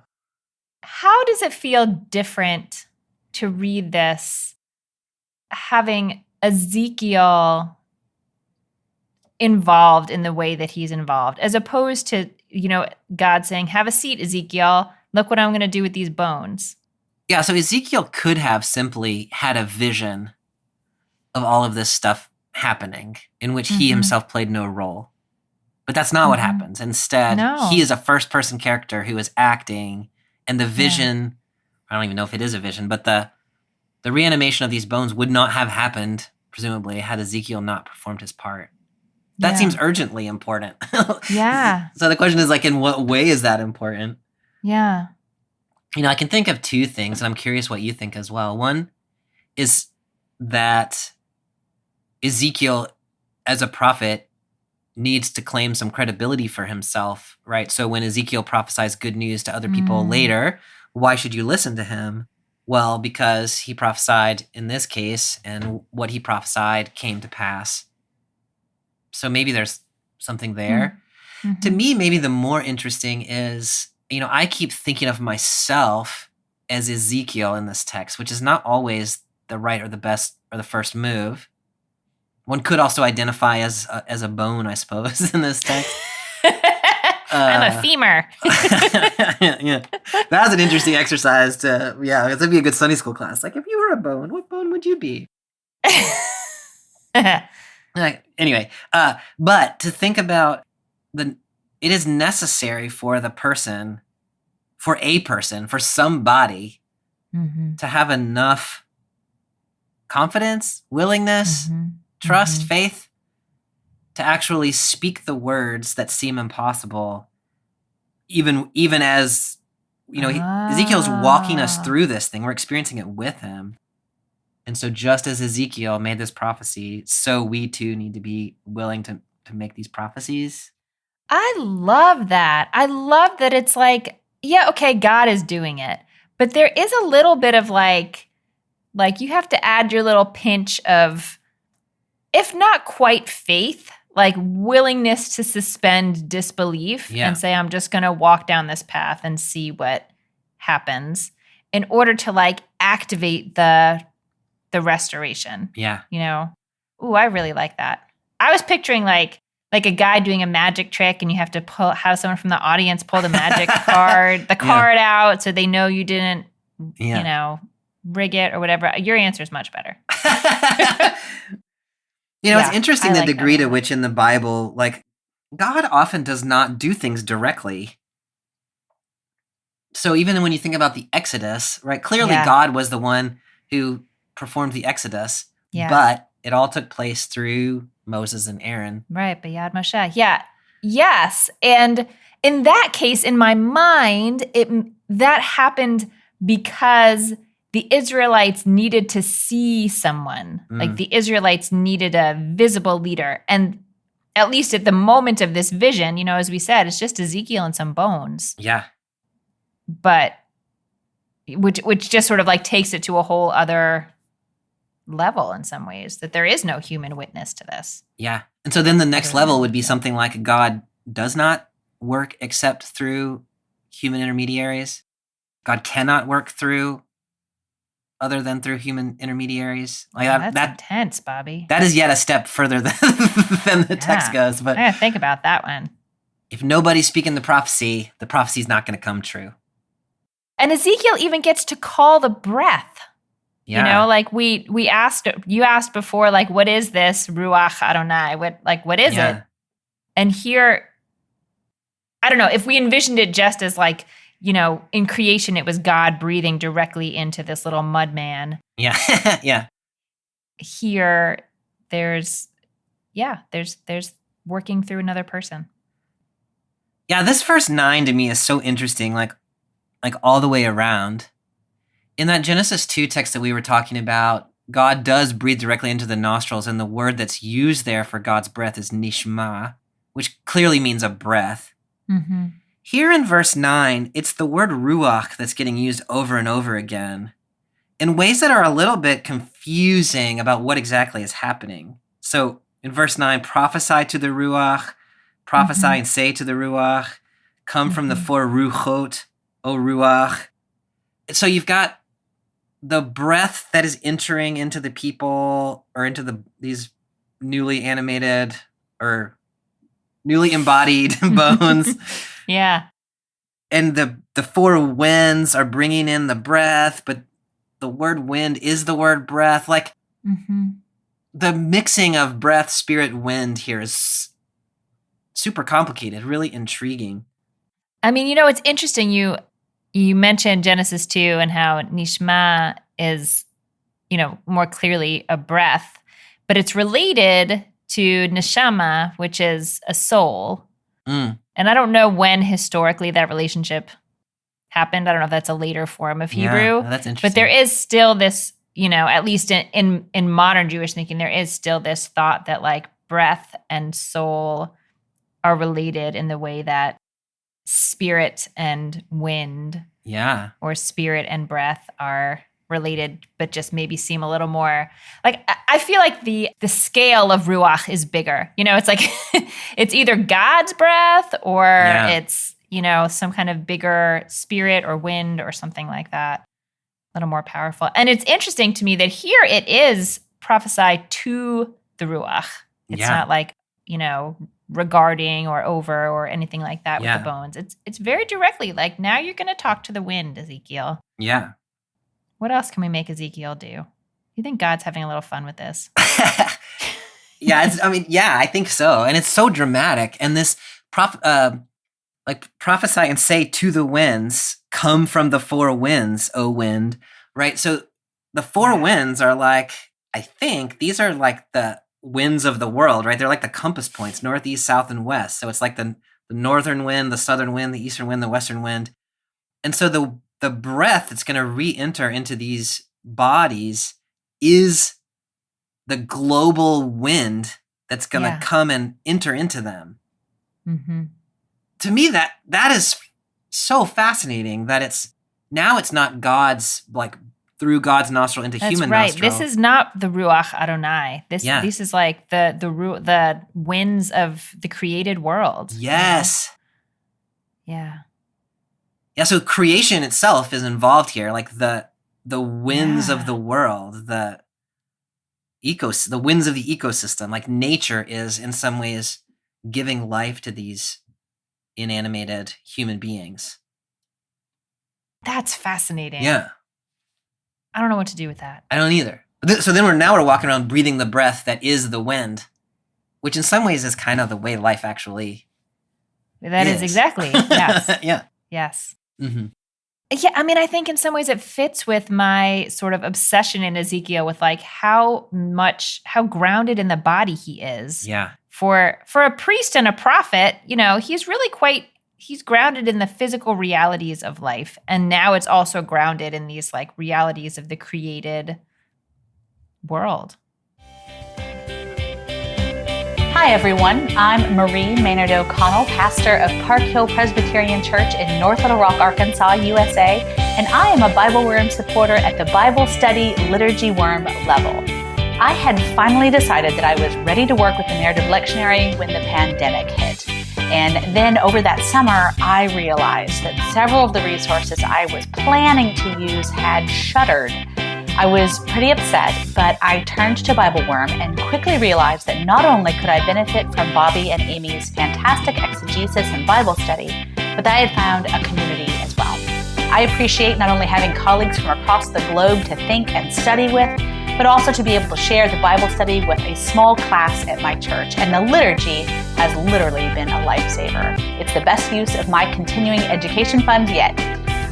C: How does it feel different to read this having Ezekiel involved in the way that he's involved, as opposed to, God saying, have a seat, Ezekiel. Look what I'm going to do with these bones.
B: Yeah, so Ezekiel could have simply had a vision of all of this stuff happening in which he himself played no role. But that's not what happens. Instead, he is a first-person character who is acting, and the vision, I don't even know if it is a vision, but the reanimation of these bones would not have happened, presumably, had Ezekiel not performed his part. That seems urgently important.
C: Yeah.
B: So the question is, like, in what way is that important?
C: Yeah.
B: I can think of two things, and I'm curious what you think as well. One is that Ezekiel, as a prophet, needs to claim some credibility for himself, right? So when Ezekiel prophesies good news to other people later, why should you listen to him? Well, because he prophesied in this case, and what he prophesied came to pass. So maybe there's something there. To me, maybe the more interesting is, I keep thinking of myself as Ezekiel in this text, which is not always the right or the best or the first move. One could also identify as a bone, I suppose, in this text.
C: I'm a femur.
B: Yeah. That's an interesting exercise it'd be a good Sunday school class. Like, if you were a bone, what bone would you be? Anyway, but to think about it is necessary for for somebody to have enough confidence, willingness, trust, faith to actually speak the words that seem impossible, even as, Ezekiel's walking us through this thing. We're experiencing it with him. And so just as Ezekiel made this prophecy, so we too need to be willing to make these prophecies.
C: I love that. I love that it's like, God is doing it. But there is a little bit of like you have to add your little pinch of, if not quite faith, like willingness to suspend disbelief and say, I'm just going to walk down this path and see what happens in order to activate the restoration.
B: Yeah.
C: Ooh, I really like that. I was picturing like a guy doing a magic trick, and you have to have someone from the audience pull the magic card out so they know you didn't, rig it or whatever. Your answer is much better.
B: It's interesting the degree to
C: one.
B: which in the Bible, like, God often does not do things directly. So even when you think about the Exodus, right, clearly God was the one who performed the Exodus, but it all took place through Moses and Aaron.
C: Right, B'yad Moshe. Yeah. Yes. And in that case, in my mind, that happened because the Israelites needed to see someone. Like the Israelites needed a visible leader. And at least at the moment of this vision, as we said, it's just Ezekiel and some bones.
B: Yeah.
C: But which just sort of like takes it to a whole other level in some ways, that there is no human witness to this.
B: Yeah. And so then the next level would be something like God does not work except through human intermediaries. God cannot work through other than through human intermediaries. Like
C: that's intense, Bobby.
B: That is yet a step further than the text goes. But
C: I gotta think about that one.
B: If nobody's speaking the prophecy's not going to come true.
C: And Ezekiel even gets to call the breath.
B: Yeah.
C: Like you asked before, like, what is this Ruach Adonai? What is it? And here, I don't know, if we envisioned it just as like, in creation, it was God breathing directly into this little mud man.
B: Yeah. Yeah.
C: Here, there's working through another person.
B: Yeah. This verse 9 to me is so interesting. Like all the way around. In that Genesis 2 text that we were talking about, God does breathe directly into the nostrils, and the word that's used there for God's breath is nishma, which clearly means a breath.
C: Mm-hmm.
B: Here in verse 9, it's the word ruach that's getting used over and over again in ways that are a little bit confusing about what exactly is happening. So in verse 9, prophesy to the ruach, prophesy and say to the ruach, come from the four ruchot, O ruach. So you've got the breath that is entering into the people or into these newly animated or newly embodied bones.
C: Yeah.
B: And the four winds are bringing in the breath, but the word wind is the word breath. Like the mixing of breath, spirit, wind here is super complicated, really intriguing.
C: I mean, it's interesting. You mentioned Genesis 2 and how nishma is, more clearly a breath, but it's related to neshama, which is a soul. And I don't know when historically that relationship happened. I don't know if that's a later form of Hebrew.
B: Yeah, that's interesting.
C: But there is still this, at least in modern Jewish thinking, there is still this thought that like breath and soul are related in the way that spirit and wind, or spirit and breath are related, but just maybe seem a little more like, I feel like the scale of ruach is bigger. It's like it's either God's breath or it's some kind of bigger spirit or wind or something like that, a little more powerful. And it's interesting to me that here it is prophesy to the ruach. It's not like regarding or over or anything like that with the bones. It's very directly like, now you're going to talk to the wind, Ezekiel.
B: Yeah.
C: What else can we make Ezekiel do? You think God's having a little fun with this?
B: I think so. And it's so dramatic. And this prophesy and say to the winds, come from the four winds, O wind, right? So the four winds are like, I think these are like the winds of the world, right? They're like the compass points, north, east, south, and west. So it's like the northern wind, the southern wind, the eastern wind, the western wind. And so the breath that's going to re-enter into these bodies is the global wind that's going to come and enter into them. To me, that is so fascinating that it's not God's, like, through God's nostril into human nostril.
C: This is not the Ruach Adonai. This is like the winds of the created world.
B: Yes.
C: Yeah.
B: Yeah, so creation itself is involved here, like the winds of the world, the winds of the ecosystem. Like nature is in some ways giving life to these inanimated human beings.
C: That's fascinating.
B: Yeah.
C: I don't know what to do with that.
B: I don't either. So then we're walking around breathing the breath that is the wind, which in some ways is kind of the way life actually
C: That is exactly. Yes.
B: Yeah.
C: Yes.
B: Mm-hmm.
C: Yeah, I mean, I think in some ways it fits with my sort of obsession in Ezekiel with like how grounded in the body he is.
B: Yeah.
C: For a priest and a prophet, he's grounded in the physical realities of life. And now it's also grounded in these like realities of the created world.
D: Hi, everyone. I'm Marie Maynard O'Connell, pastor of Park Hill Presbyterian Church in North Little Rock, Arkansas, USA, and I am a Bible Worm supporter at the Bible Study Liturgy Worm level. I had finally decided that I was ready to work with the narrative lectionary when the pandemic hit. And then over that summer, I realized that several of the resources I was planning to use had shuttered. I was pretty upset, but I turned to Bible Worm and quickly realized that not only could I benefit from Bobby and Amy's fantastic exegesis and Bible study, but that I had found a community as well. I appreciate not only having colleagues from across the globe to think and study with, but also to be able to share the Bible study with a small class at my church. And the liturgy has literally been a lifesaver. It's the best use of my continuing education fund yet.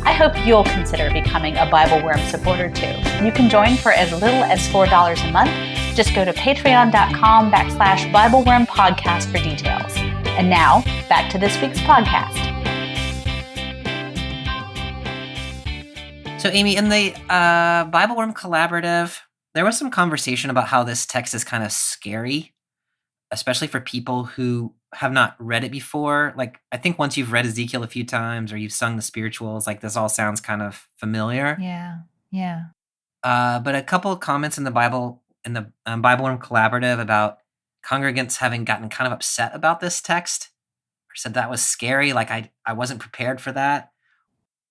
D: I hope you'll consider becoming a Bible Worm supporter too. You can join for as little as $4 a month. Just go to patreon.com/Bible Worm podcast for details. And now, back to this week's podcast.
B: So Amy, in the Bible Worm Collaborative, there was some conversation about how this text is kind of scary, especially for people who have not read it before. Like, I think once you've read Ezekiel a few times or you've sung the spirituals, like this all sounds kind of familiar.
C: Yeah.
B: But a couple of comments in the Bible Worm Collaborative about congregants having gotten kind of upset about this text or said that was scary. Like I wasn't prepared for that.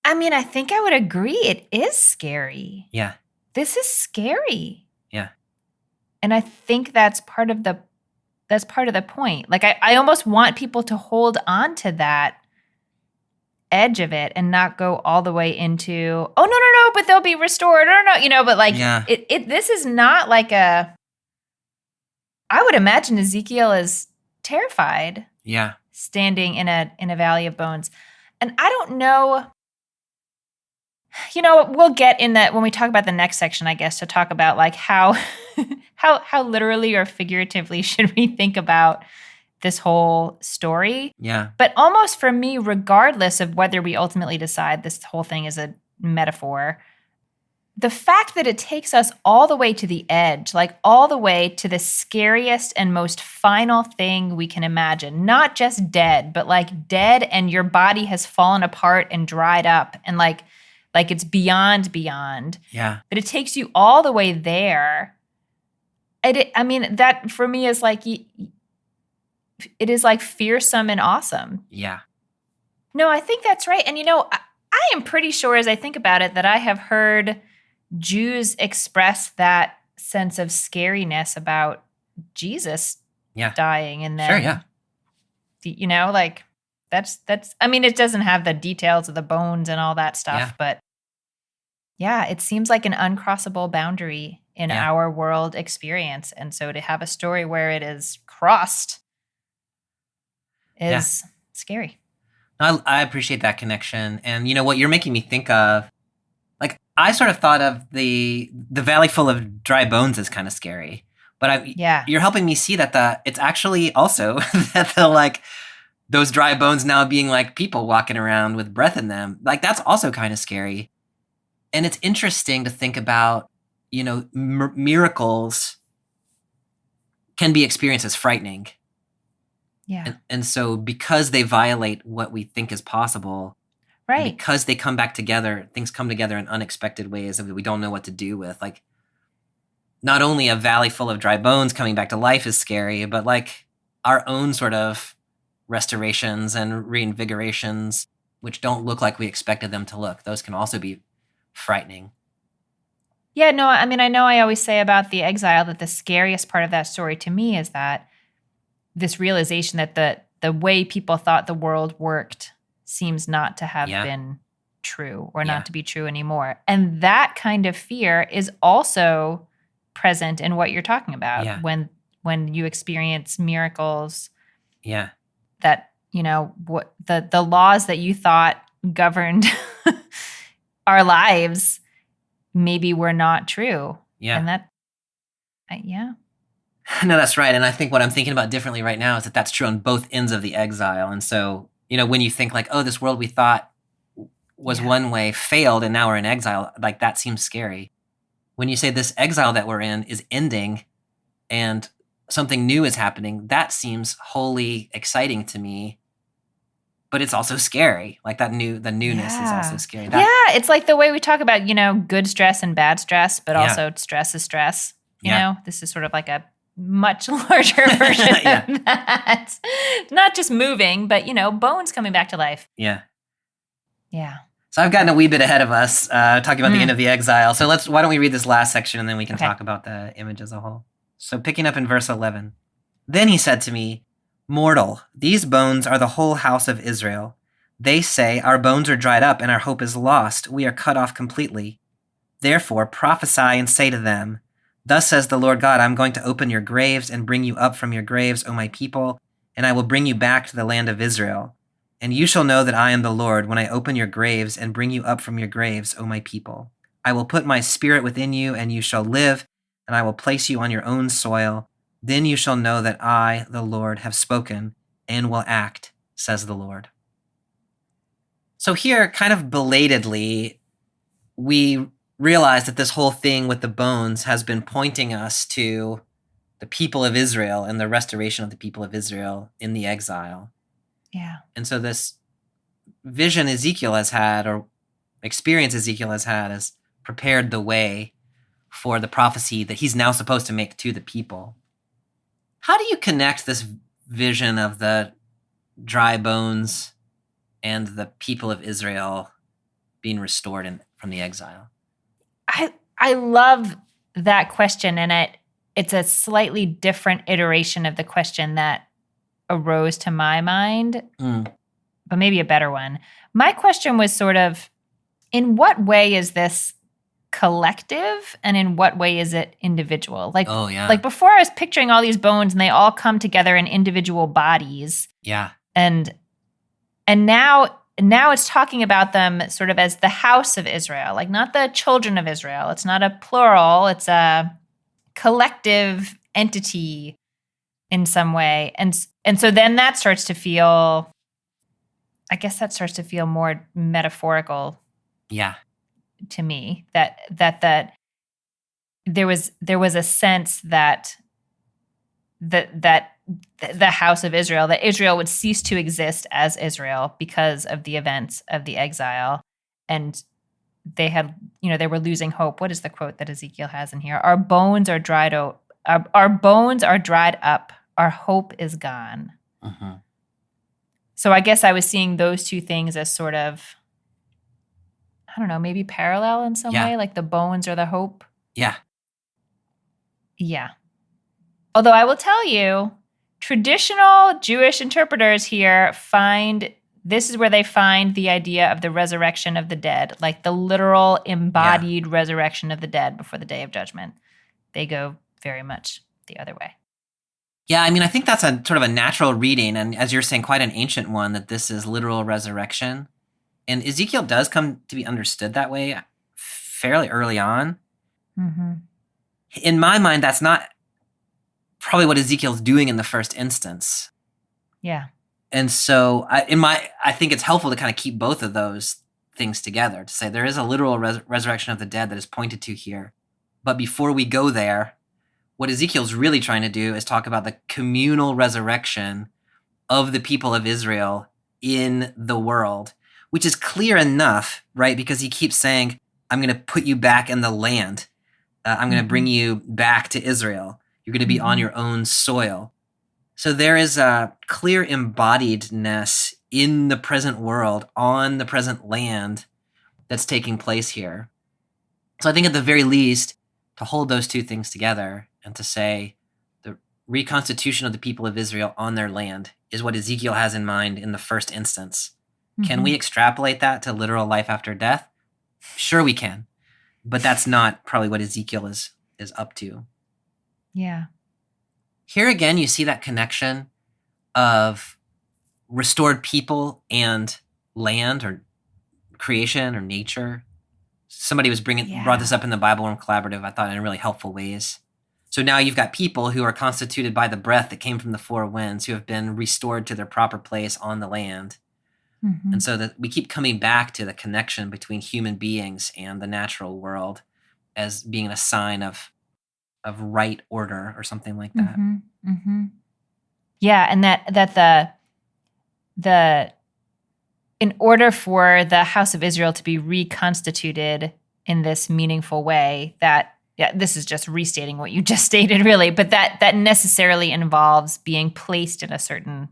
C: I mean, I think I would agree. It is scary.
B: Yeah.
C: This is scary.
B: Yeah.
C: And I think that's part of the point. Like I almost want people to hold on to that edge of it and not go all the way into, oh no, but they'll be restored. Or no, but like this is not like I would imagine Ezekiel is terrified.
B: Yeah. Standing
C: in a valley of bones. And I don't know. We'll get in that when we talk about the next section, I guess, to talk about like how literally or figuratively should we think about this whole story.
B: Yeah.
C: But almost for me, regardless of whether we ultimately decide this whole thing is a metaphor, the fact that it takes us all the way to the edge, like all the way to the scariest and most final thing we can imagine, not just dead, but like dead and your body has fallen apart and dried up and like it's beyond.
B: Yeah.
C: But it takes you all the way there. That for me is like, it is like fearsome and awesome.
B: Yeah.
C: No, I think that's right. And I am pretty sure as I think about it that I have heard Jews express that sense of scariness about Jesus dying and then,
B: sure, yeah.
C: Like that's, it doesn't have the details of the bones and all that stuff, but yeah, it seems like an uncrossable boundary in our world experience. And so to have a story where it is crossed is scary.
B: I appreciate that connection. And what you're making me think of, like I sort of thought of the valley full of dry bones as kind of scary, but you're helping me see that it's actually also that those dry bones now being like people walking around with breath in them. Like that's also kind of scary. And it's interesting to think about, miracles can be experienced as frightening.
C: Yeah.
B: And so because they violate what we think is possible,
C: right?
B: Because they come back together, things come together in unexpected ways that we don't know what to do with. Like not only a valley full of dry bones coming back to life is scary, but like our own sort of restorations and reinvigorations, which don't look like we expected them to look. Those can also be frightening.
C: Yeah, no, I know I always say about the exile that the scariest part of that story to me is that this realization that the way people thought the world worked seems not to have been true or
B: Yeah.
C: not to be true anymore. And that kind of fear is also present in what you're talking about
B: Yeah.
C: when you experience miracles
B: Yeah.
C: that, what the laws that you thought governed our lives maybe were not true.
B: Yeah.
C: And that, yeah.
B: No, that's right. And I think what I'm thinking about differently right now is that that's true on both ends of the exile. And so, when you think like, oh, this world we thought was
C: Yeah.
B: one way failed and now we're in exile, like that seems scary. When you say this exile that we're in is ending and something new is happening, that seems wholly exciting to me. But it's also scary. Like the newness is also scary.
C: It's like the way we talk about, good stress and bad stress, but
B: Yeah.
C: also stress is stress.
B: Yeah.
C: This is sort of like a much larger version
B: Yeah.
C: of that. Not just moving, but, bones coming back to life.
B: Yeah.
C: Yeah.
B: So I've gotten a wee bit ahead of us talking about the end of the exile. So why don't we read this last section and then we can
C: Okay.
B: talk about the image as a whole. So picking up in verse 11. Then he said to me, "Mortal, these bones are the whole house of Israel. They say, our bones are dried up and our hope is lost. We are cut off completely. Therefore prophesy and say to them, Thus says the Lord God, I'm going to open your graves and bring you up from your graves, O my people, and I will bring you back to the land of Israel. And you shall know that I am the Lord when I open your graves and bring you up from your graves, O my people. I will put my spirit within you, and you shall live, and I will place you on your own soil. Then you shall know that I, the Lord, have spoken and will act, says the Lord." So here, kind of belatedly, we realize that this whole thing with the bones has been pointing us to the people of Israel and the restoration of the people of Israel in the exile.
C: Yeah.
B: And so this vision Ezekiel has had, or experience Ezekiel has had, has prepared the way for the prophecy that he's now supposed to make to the people. How do you connect this vision of the dry bones and the people of Israel being restored from the exile?
C: I love that question, and it's a slightly different iteration of the question that arose to my mind, but maybe a better one. My question was sort of, in what way is this collective and in what way is it individual? Like,
B: Oh, yeah.
C: like before I was picturing all these bones and they all come together in individual bodies.
B: Yeah.
C: And now it's talking about them sort of as the house of Israel, like not the children of Israel. It's not a plural, it's a collective entity in some way. And so then that starts to feel, I guess that starts to feel more metaphorical.
B: Yeah.
C: To me, that there was a sense that the house of Israel, that Israel would cease to exist as Israel because of the events of the exile, and they had, they were losing hope. What is the quote that Ezekiel has in here? Our bones are dried out. Our bones are dried up. Our hope is gone.
B: Mm-hmm.
C: So I guess I was seeing those two things as sort of, I don't know, maybe parallel in some way, like the bones or the hope.
B: Yeah.
C: Yeah. Although I will tell you, traditional Jewish interpreters here this is where they find the idea of the resurrection of the dead, like the literal embodied resurrection of the dead before the day of judgment. They go very much the other way.
B: Yeah, I mean, I think that's a sort of a natural reading, and as you're saying, quite an ancient one, that this is literal resurrection. And Ezekiel does come to be understood that way fairly early on.
C: Mm-hmm.
B: In my mind, that's not probably what Ezekiel's doing in the first instance.
C: Yeah.
B: And so I think it's helpful to kind of keep both of those things together, to say there is a literal resurrection of the dead that is pointed to here. But before we go there, what Ezekiel's really trying to do is talk about the communal resurrection of the people of Israel in the world, which is clear enough, right? Because he keeps saying, I'm going to put you back in the land. I'm going to bring you back to Israel. You're going to be on your own soil. So there is a clear embodiedness in the present world, on the present land, that's taking place here. So I think at the very least, to hold those two things together and to say the reconstitution of the people of Israel on their land is what Ezekiel has in mind in the first instance. Can we extrapolate that to literal life after death? Sure we can. But that's not probably what Ezekiel is up to.
C: Yeah.
B: Here again, you see that connection of restored people and land or creation or nature. Somebody was brought this up in the Bible Worm Collaborative, I thought, in really helpful ways. So now you've got people who are constituted by the breath that came from the four winds, who have been restored to their proper place on the land.
C: Mm-hmm.
B: And so that we keep coming back to the connection between human beings and the natural world as being a sign of right order or something like that.
C: Mm-hmm. Mm-hmm. Yeah, and that the in order for the house of Israel to be reconstituted in this meaningful way, this is just restating what you just stated, really, but that necessarily involves being placed in a certain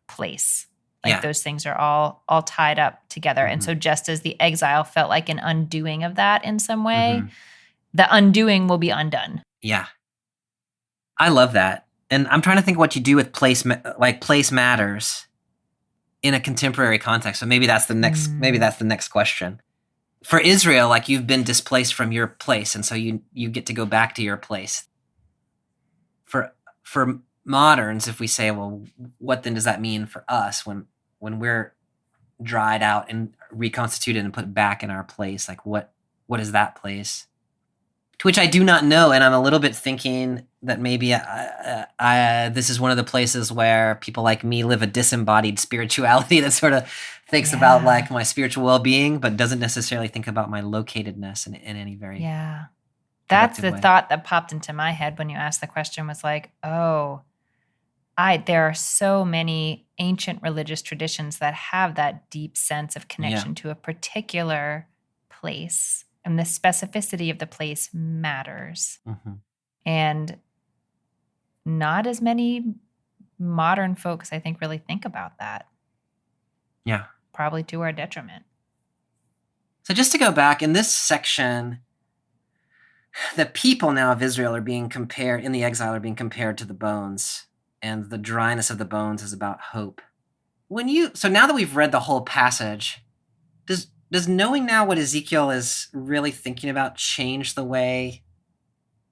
C: place. Like those things are all tied up together. Mm-hmm. And so just as the exile felt like an undoing of that in some way, the undoing will be undone.
B: Yeah. I love that. And I'm trying to think what you do with place matters in a contemporary context. So maybe that's the next question. For Israel, like, you've been displaced from your place, and so you get to go back to your place. For moderns, if we say, well, what then does that mean for us when we're dried out and reconstituted and put back in our place? Like, what is that place? To which I do not know, and I'm a little bit thinking that maybe this is one of the places where people like me live a disembodied spirituality that sort of thinks about like my spiritual well-being, but doesn't necessarily think about my locatedness in any very
C: That's the
B: way.
C: Thought that popped into my head when you asked the question was like, there are so many ancient religious traditions that have that deep sense of connection to a particular place. And the specificity of the place matters. Mm-hmm. And not as many modern folks, I think, really think about that.
B: Yeah.
C: Probably to our detriment.
B: So just to go back, in this section, the people now of Israel are being compared, in the exile, are being compared to the bones. And the dryness of the bones is about hope. So now that we've read the whole passage, does knowing now what Ezekiel is really thinking about change the way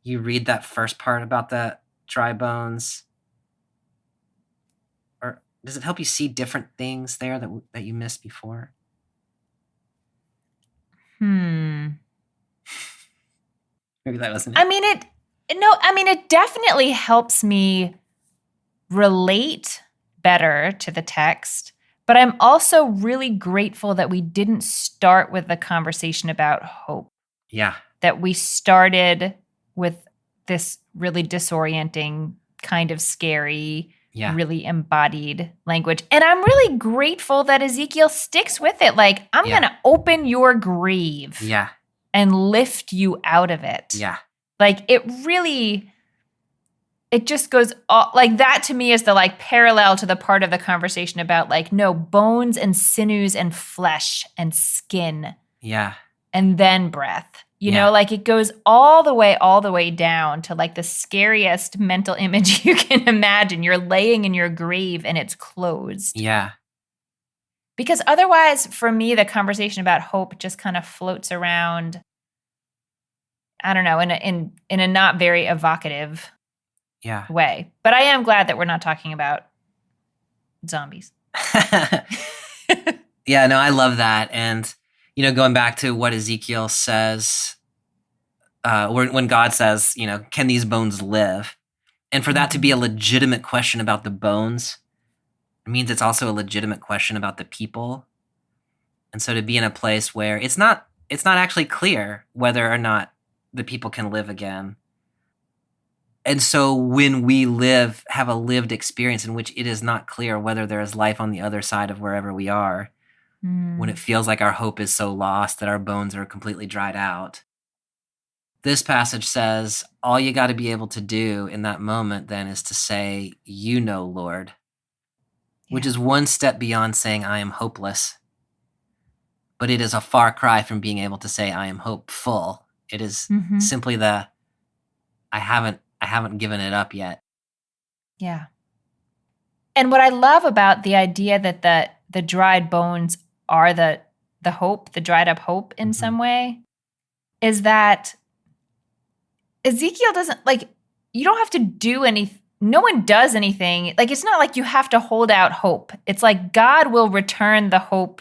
B: you read that first part about the dry bones? Or does it help you see different things there that you missed before? Maybe that wasn't it.
C: It definitely helps me relate better to the text. But I'm also really grateful that we didn't start with the conversation about hope.
B: Yeah.
C: That we started with this really disorienting, kind of scary, really embodied language. And I'm really grateful that Ezekiel sticks with it. Like, I'm going to open your grave and lift you out of it.
B: Yeah.
C: Like, it just goes all, like, that to me is the like parallel to the part of the conversation about like, no, bones and sinews and flesh and skin.
B: Yeah.
C: And then breath. You know, like, it goes all the way down to like the scariest mental image you can imagine. You're laying in your grave and it's closed.
B: Yeah.
C: Because otherwise, for me, the conversation about hope just kind of floats around, I don't know, in a not very evocative way. But I am glad that we're not talking about zombies.
B: Yeah, no, I love that. And, going back to what Ezekiel says, when God says, can these bones live? And for that to be a legitimate question about the bones, it means it's also a legitimate question about the people. And so to be in a place where it's not actually clear whether or not the people can live again. And so when we have a lived experience in which it is not clear whether there is life on the other side of wherever we are, when it feels like our hope is so lost that our bones are completely dried out, this passage says all you got to be able to do in that moment then is to say, Lord, which is one step beyond saying I am hopeless. But it is a far cry from being able to say I am hopeful. It is simply I haven't given it up yet.
C: Yeah. And what I love about the idea that the dried bones are the hope, the dried up hope in some way, is that Ezekiel doesn't, like, you don't have to do anything. No one does anything. Like, it's not like you have to hold out hope. It's like God will return the hope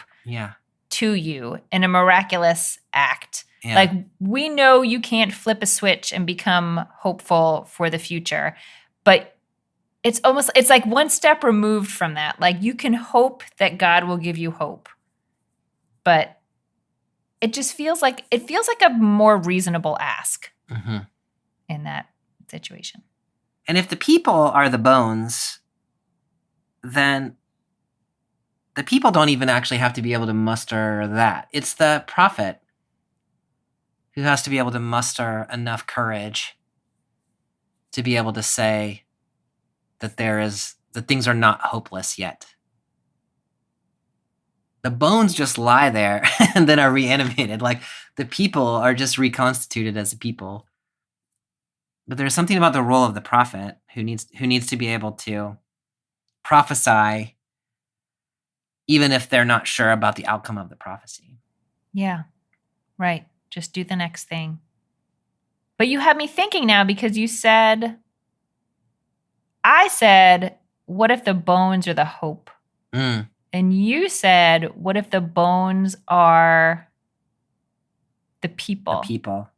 C: to you in a miraculous act.
B: Yeah.
C: Like, we know you can't flip a switch and become hopeful for the future, but it's like one step removed from that. Like, you can hope that God will give you hope, but it just feels like a more reasonable ask in that situation.
B: And if the people are the bones, then the people don't even actually have to be able to muster that. It's the prophet who has to be able to muster enough courage to be able to say that that things are not hopeless yet. The bones just lie there and then are reanimated. Like, the people are just reconstituted as a people. But there's something about the role of the prophet who needs to be able to prophesy even if they're not sure about the outcome of the prophecy.
C: Yeah, right. Just do the next thing. But you have me thinking now, because I said, what if the bones are the hope?
B: Mm.
C: And you said, what if the bones are the people?
B: The people.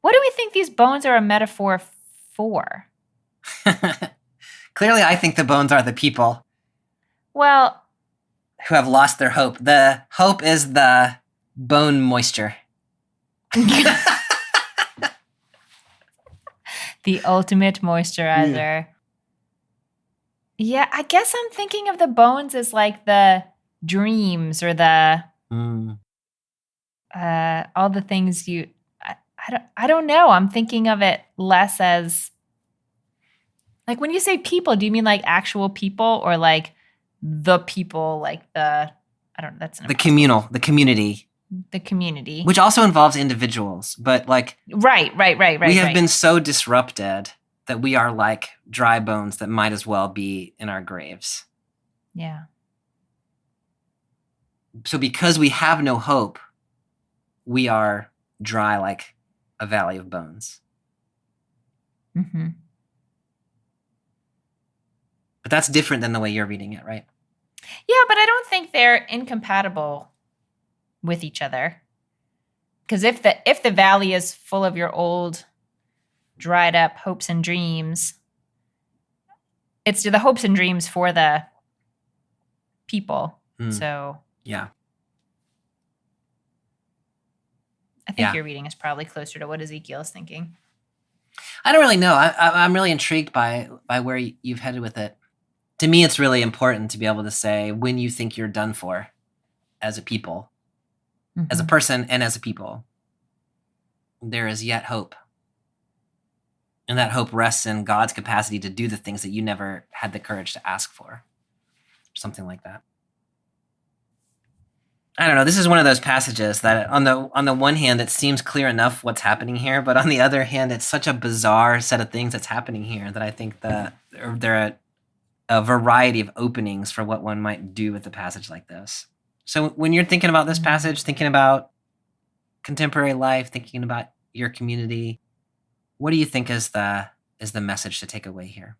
C: What do we think these bones are a metaphor for?
B: Clearly, I think the bones are the people
C: Well,
B: who have lost their hope. The hope is the bone moisture.
C: the ultimate moisturizer. Yeah, I guess I'm thinking of the bones as like the dreams or the all the things you. I don't know. I'm thinking of it less as, like, when you say people, do you mean like actual people, or like the people, like I don't know. That's
B: the community,
C: the community,
B: which also involves individuals. But like,
C: right.
B: We have been so disrupted that we are like dry bones that might as well be in our graves.
C: Yeah.
B: So because we have no hope, we are dry like a valley of bones.
C: Mm-hmm.
B: But that's different than the way you're reading it, right?
C: Yeah, but I don't think they're incompatible with each other. Because if the valley is full of your old, dried up hopes and dreams, it's the hopes and dreams for the people. So
B: yeah,
C: I think your reading is probably closer to what Ezekiel is thinking.
B: I don't really know. I'm really intrigued by where you've headed with it. To me, it's really important to be able to say when you think you're done for as a people, as a person and as a people, there is yet hope. And that hope rests in God's capacity to do the things that you never had the courage to ask for. Or something like that. I don't know. This is one of those passages that on the one hand, it seems clear enough what's happening here, but on the other hand, it's such a bizarre set of things that's happening here that I think that there are a variety of openings for what one might do with a passage like this. So when you're thinking about this passage, thinking about contemporary life, thinking about your community, what do you think is the message to take away here?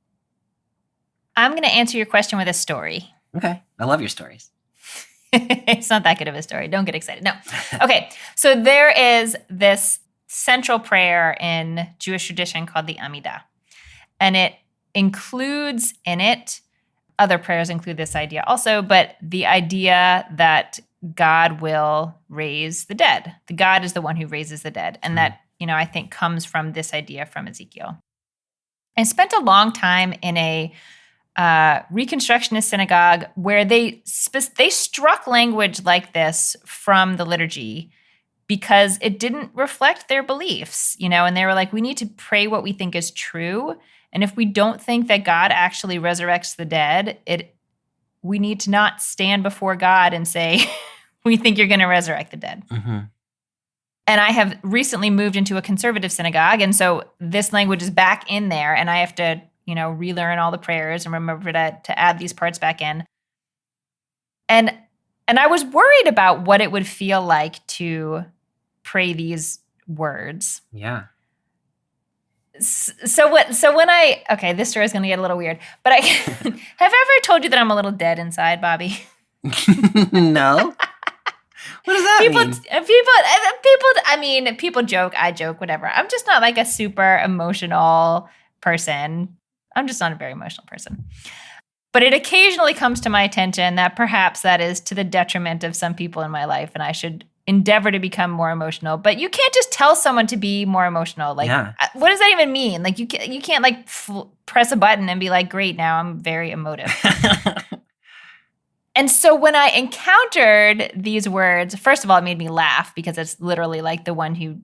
C: I'm going to answer your question with a story.
B: Okay. I love your stories.
C: It's not that good of a story. Don't get excited. No. Okay. So there is this central prayer in Jewish tradition called the Amidah. And it includes in it, other prayers include this idea also, but the idea that God will raise the dead. The God is the one who raises the dead. And that, I think comes from this idea from Ezekiel. I spent a long time in a Reconstructionist synagogue where they struck language like this from the liturgy because it didn't reflect their beliefs, and they were like, we need to pray what we think is true. And if we don't think that God actually resurrects the dead, we need to not stand before God and say, we think you're going to resurrect the dead.
B: Mm-hmm.
C: And I have recently moved into a conservative synagogue. And so this language is back in there, and I have to relearn all the prayers and remember to add these parts back in. And And I was worried about what it would feel like to pray these words.
B: Yeah.
C: So when okay, this story is going to get a little weird, but have I ever told you that I'm a little dead inside, Bobby?
B: No. What does that mean?
C: People joke, I joke, whatever. I'm just not like a super emotional person. I'm just not a very emotional person. But it occasionally comes to my attention that perhaps that is to the detriment of some people in my life, and I should endeavor to become more emotional. But you can't just tell someone to be more emotional. Like, what does that even mean? Like, you can't like press a button and be like, great, now I'm very emotive. And so when I encountered these words, first of all, it made me laugh because it's literally like the one who,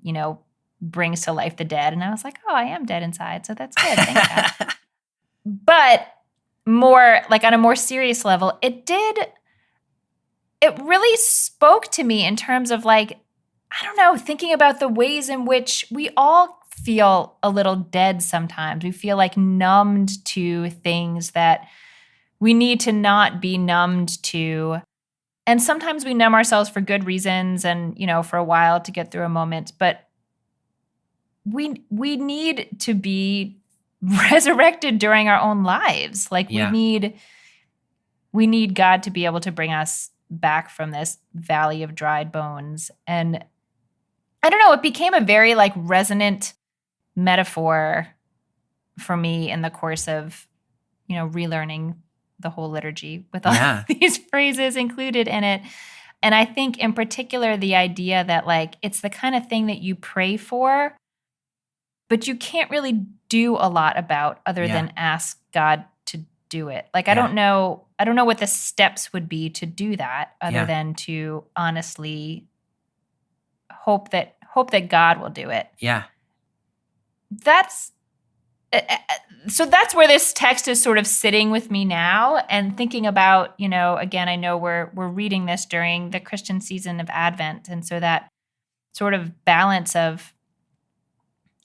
C: brings to life the dead. And I was like, oh, I am dead inside. So that's good. Thank God. But more like on a more serious level, it really spoke to me in terms of like, I don't know, thinking about the ways in which we all feel a little dead sometimes. We feel like numbed to things that we need to not be numbed to. And sometimes we numb ourselves for good reasons and, for a while to get through a moment. But we need to be resurrected during our own lives. Like we need God to be able to bring us back from this valley of dried bones. And I don't know, it became a very like resonant metaphor for me in the course of, relearning the whole liturgy with all these phrases included in it. And I think in particular, the idea that like, it's the kind of thing that you pray for, but you can't really do a lot about other than ask God to do it. Like, I don't know what the steps would be to do that other than to honestly hope that God will do it.
B: Yeah.
C: So that's where this text is sort of sitting with me now and thinking about, again, I know we're reading this during the Christian season of Advent. And so that sort of balance of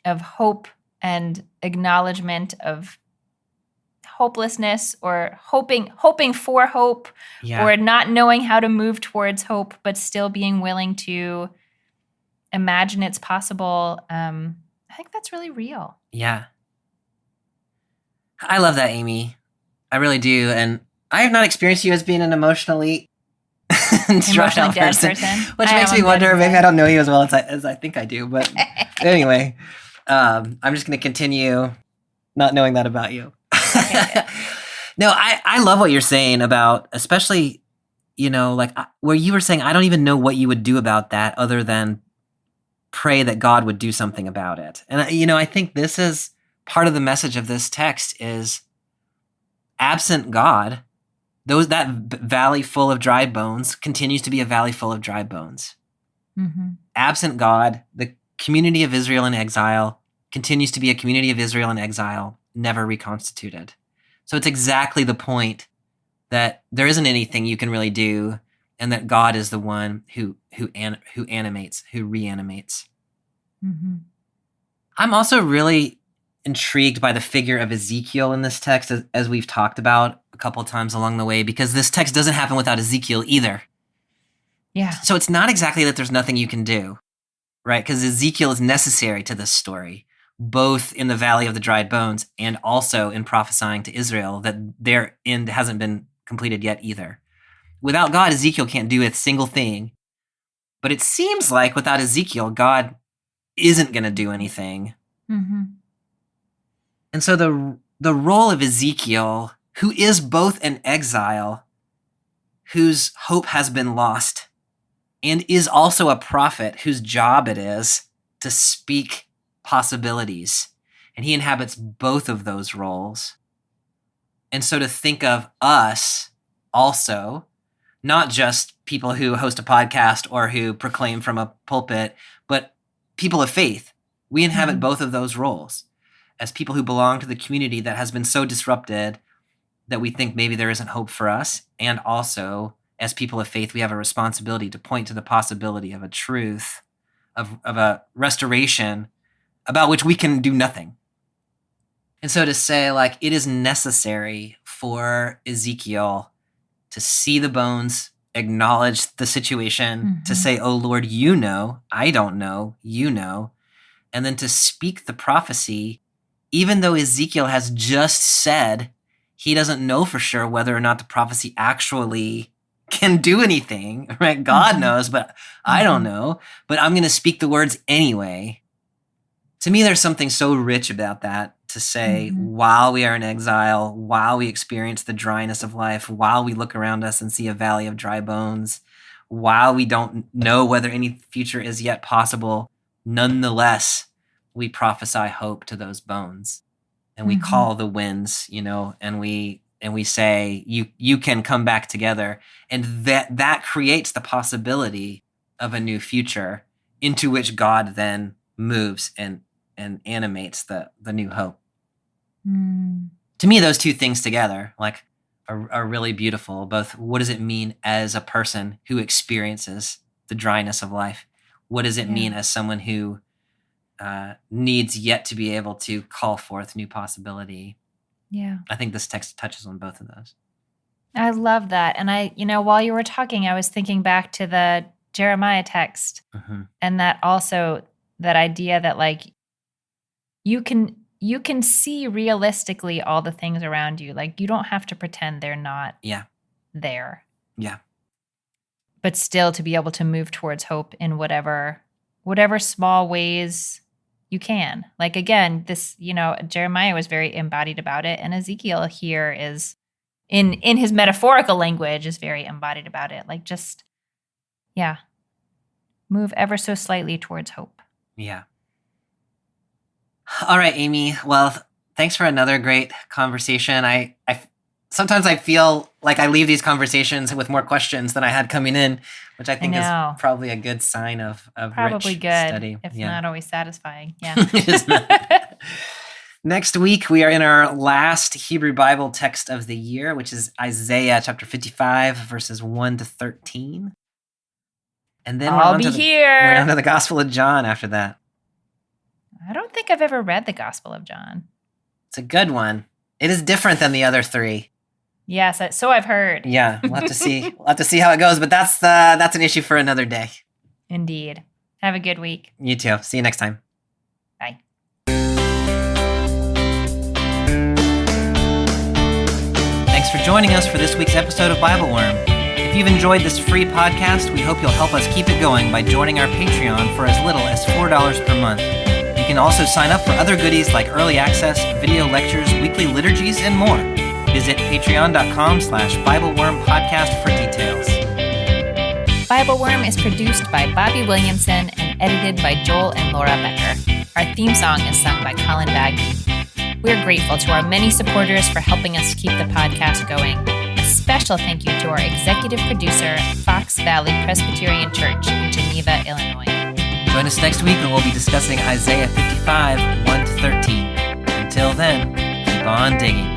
C: hope and acknowledgement of hopelessness or hoping for hope or not knowing how to move towards hope, but still being willing to imagine it's possible. I think that's really real.
B: Yeah. I love that, Amy. I really do. And I have not experienced you as being an emotionally stressed out person. Which makes me wonder, maybe I don't know you as well as I think I do. But anyway, I'm just going to continue not knowing that about you. No, I love what you're saying about, especially, like where you were saying, I don't even know what you would do about that other than pray that God would do something about it. And, I think this is part of the message of this text is absent God, that valley full of dry bones continues to be a valley full of dry bones. Mm-hmm. Absent God, the community of Israel in exile continues to be a community of Israel in exile, never reconstituted. So it's exactly the point that there isn't anything you can really do, and that God is the one who animates, who reanimates. Mm-hmm. I'm also really intrigued by the figure of Ezekiel in this text, as we've talked about a couple of times along the way, because this text doesn't happen without Ezekiel either.
C: Yeah.
B: So it's not exactly that there's nothing you can do, right? Because Ezekiel is necessary to this story, both in the Valley of the Dried Bones and also in prophesying to Israel that their end hasn't been completed yet either. Without God, Ezekiel can't do a single thing. But it seems like without Ezekiel, God isn't going to do anything. Mm-hmm. And so the role of Ezekiel, who is both an exile, whose hope has been lost, and is also a prophet whose job it is to speak possibilities. And he inhabits both of those roles. And so to think of us also, not just people who host a podcast or who proclaim from a pulpit, but people of faith, we inhabit both of those roles as people who belong to the community that has been so disrupted that we think maybe there isn't hope for us. And also, as people of faith, we have a responsibility to point to the possibility of a truth, of a restoration about which we can do nothing. And so to say, like, it is necessary for Ezekiel to see the bones acknowledge the situation, to say, oh Lord, you know, I don't know, you know, and then to speak the prophecy, even though Ezekiel has just said he doesn't know for sure whether or not the prophecy actually can do anything, right? God knows, but I don't know, but I'm going to speak the words anyway. To me, there's something so rich about that, to say, while we are in exile, while we experience the dryness of life, while we look around us and see a valley of dry bones, while we don't know whether any future is yet possible, nonetheless, we prophesy hope to those bones. And we call the winds, and we say, you can come back together. And that creates the possibility of a new future into which God then moves and animates the new hope. To me, those two things together are really beautiful. Both, what does it mean as a person who experiences the dryness of life? What does it mean as someone who needs yet to be able to call forth new possibility?
C: Yeah.
B: I think this text touches on both of those.
C: I love that. And while you were talking, I was thinking back to the Jeremiah text, and that idea that you can see realistically all the things around you. Like, you don't have to pretend they're not there.
B: Yeah.
C: But still to be able to move towards hope in whatever small ways you can. Like, again, this, Jeremiah was very embodied about it, and Ezekiel here is in his metaphorical language is very embodied about it. Like, just move ever so slightly towards hope.
B: Yeah. All right, Amy. Well, thanks for another great conversation. Sometimes I feel like I leave these conversations with more questions than I had coming in, which I think is probably a good sign of
C: probably
B: rich
C: good,
B: study.
C: if not always satisfying. Yeah.
B: It is not. Next week, we are in our last Hebrew Bible text of the year, which is Isaiah chapter 55, verses 1 to 13. And then we're on to the Gospel of John after that.
C: I don't think I've ever read the Gospel of John.
B: It's a good one. It is different than the other three.
C: Yes, so I've heard.
B: Yeah, we'll have to see. We'll have to see how it goes, but that's an issue for another day.
C: Indeed. Have a good week.
B: You too. See you next time.
C: Bye.
B: Thanks for joining us for this week's episode of Bible Worm. If you've enjoyed this free podcast, we hope you'll help us keep it going by joining our Patreon for as little as $4 per month. You can also sign up for other goodies like early access, video lectures, weekly liturgies, and more. Visit patreon.com/BibleWormPodcast for details.
C: Bible Worm is produced by Bobby Williamson and edited by Joel and Laura Becker. Our theme song is sung by Colin Bagby. We're grateful to our many supporters for helping us keep the podcast going. A special thank you to our executive producer, Fox Valley Presbyterian Church in Geneva, Illinois.
B: Join us next week when we'll be discussing Isaiah 55, 1 to 13. Until then, keep on digging.